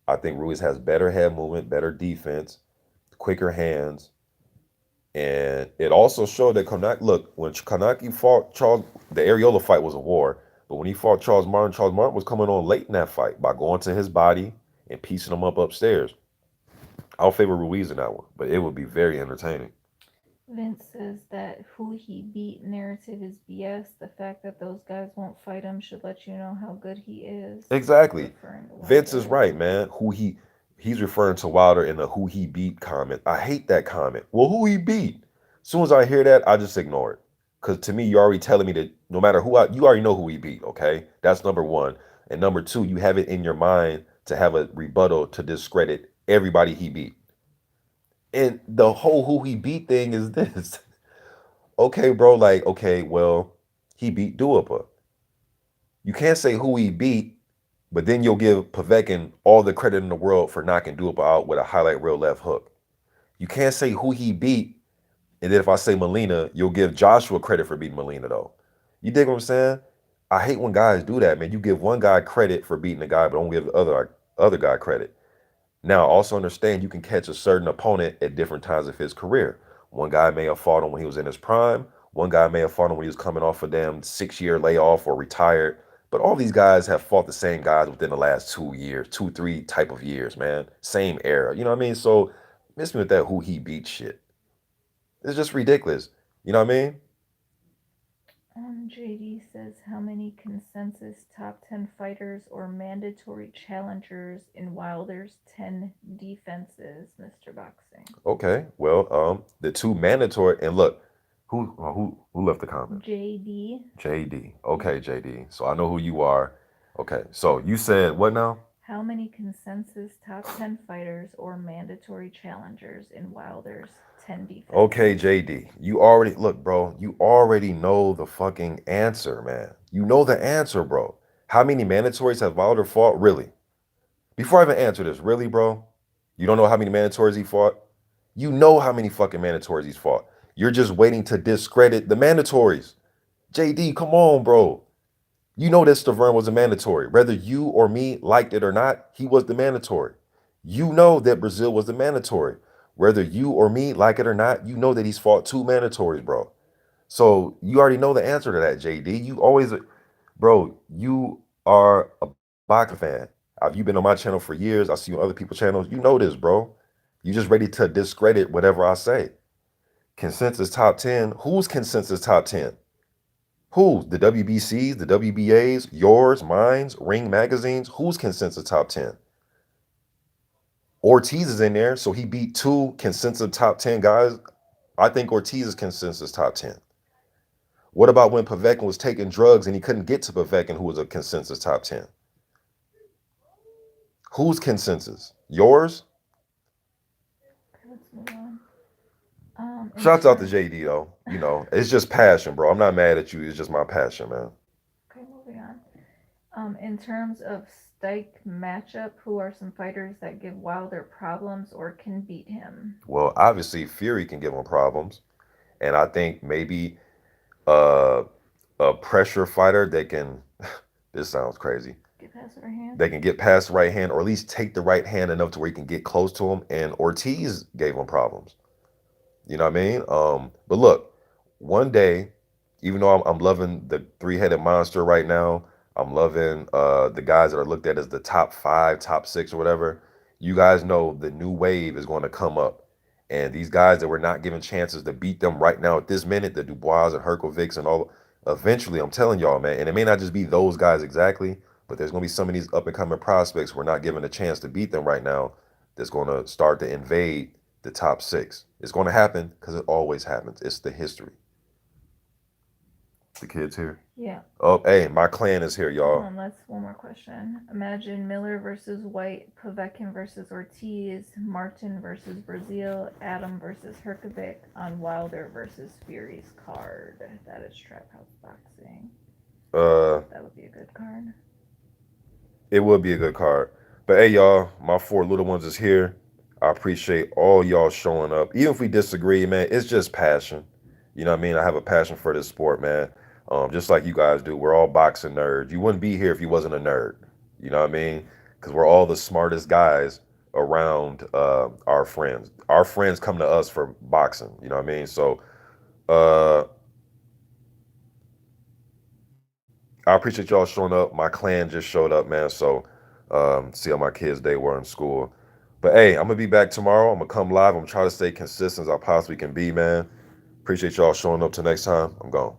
Speaker 1: I think Ruiz has better head movement, better defense, quicker hands, and it also showed that Konaki. Look, when Konaki fought Charles, the Areola fight was a war. But when he fought Charles Martin was coming on late in that fight by going to his body and piecing him up upstairs. I'll favor Ruiz in that one, but it would be very entertaining.
Speaker 2: Vince says that who he beat narrative is BS. The fact that those guys won't fight him should let you know how good he is.
Speaker 1: Exactly.
Speaker 2: Referring to
Speaker 1: Vince is
Speaker 2: Wilder.
Speaker 1: right, man. He's referring to Wilder in the who he beat comment. I hate that comment. Well, who he beat? As soon as I hear that, I just ignore it. Cause to me, you're already telling me that no matter you already know who he beat. Okay, that's number one. And number two, you have it in your mind to have a rebuttal to discredit everybody he beat. And the whole who he beat thing is this. Okay, bro. Like, okay, well, he beat Duopa. You can't say who he beat, but then you'll give Povetkin all the credit in the world for knocking Duopa out with a highlight reel left hook. You can't say who he beat, and then if I say Molina, you'll give Joshua credit for beating Molina, though. You dig what I'm saying? I hate when guys do that, man. You give one guy credit for beating the guy, but don't give the other guy credit. Now, also understand you can catch a certain opponent at different times of his career. One guy may have fought him when he was in his prime. One guy may have fought him when he was coming off a damn 6 year layoff or retired. But all these guys have fought the same guys within the last 2 years, 3 type of years, man. Same era. You know what I mean? So miss me with that who he beat shit. It's just ridiculous. You know what I mean?
Speaker 2: JD says how many consensus top 10 fighters or mandatory challengers in Wilder's 10 defenses, Mr. Boxing?
Speaker 1: Okay. Well, the two mandatory and look, who left the comment?
Speaker 2: JD.
Speaker 1: JD. Okay, JD. So I know who you are. Okay. So you said what now?
Speaker 2: How many consensus top 10 fighters or mandatory challengers in Wilder's 10 defenses?
Speaker 1: Okay, JD. You already look, bro. You already know the fucking answer, man. You know the answer, bro. How many mandatories have Wilder fought? Really? Before I even answer this, really, bro? You don't know how many mandatories he fought? You know how many fucking mandatories he's fought. You're just waiting to discredit the mandatories. JD, come on, bro. You know that Stavern was a mandatory. Whether you or me liked it or not, he was the mandatory. You know that Brazil was the mandatory. Whether you or me like it or not, you know that he's fought two mandatories, bro. So you already know the answer to that, JD. You always, bro, you are a boxing fan. You've been on my channel for years. I see you on other people's channels. You know this, bro. You just ready to discredit whatever I say. Consensus top 10. Who's consensus top 10? Who? The WBCs, the WBAs, yours, mine's, Ring Magazines? Who's consensus top 10? Ortiz is in there, so he beat two consensus top 10 guys. I think Ortiz is consensus top 10. What about when Povetkin was taking drugs and he couldn't get to Povetkin, who was a consensus top 10? Who's consensus? Yours?
Speaker 2: Okay, let's move on.
Speaker 1: Shouts out to JD, though. You know, it's just passion, bro. I'm not mad at you. It's just my passion, man.
Speaker 2: Okay, moving on. In terms of Stike matchup, who are some fighters that give Wilder problems or can beat him?
Speaker 1: Well, obviously, Fury can give him problems. And I think maybe uh, a pressure fighter that can, this sounds crazy,
Speaker 2: Get past the right hand.
Speaker 1: they can get past the right hand or at least take the right hand enough to where he can get close to him. And Ortiz gave him problems. You know what I mean? But look, one day, even though I'm loving the three-headed monster right now, I'm loving the guys that are looked at as the top five, top six, or whatever. You guys know the new wave is going to come up, and these guys that we're not given chances to beat them right now at this minute, the Dubois and Herkovics and all. Eventually, I'm telling y'all, man, and it may not just be those guys exactly, but there's going to be some of these up and coming prospects we're not given a chance to beat them right now. That's going to start to invade the top six. It's going to happen because it always happens. It's the history. The kids here.
Speaker 2: Yeah.
Speaker 1: Oh, hey, my clan is here, y'all.
Speaker 2: Let's one more question. Imagine Miller versus White, Povetkin versus Ortiz, Martin versus Brazil, Adam versus Herkovic on Wilder versus Fury's card. That is Trap House Boxing. That would be a good card.
Speaker 1: It would be a good card. But hey, y'all, my four little ones is here. I appreciate all y'all showing up. Even if we disagree, man, it's just passion. You know what I mean? I have a passion for this sport, man. Just like you guys do. We're all boxing nerds. You wouldn't be here if you wasn't a nerd. You know what I mean? Because we're all the smartest guys around our friends. Our friends come to us for boxing. You know what I mean? So uh, I appreciate y'all showing up. My clan just showed up, man. So see how my kids day were in school. But hey, I'm gonna be back tomorrow. I'm gonna come live. I'm gonna try to stay consistent as I possibly can be, man. Appreciate y'all showing up till next time. I'm gone.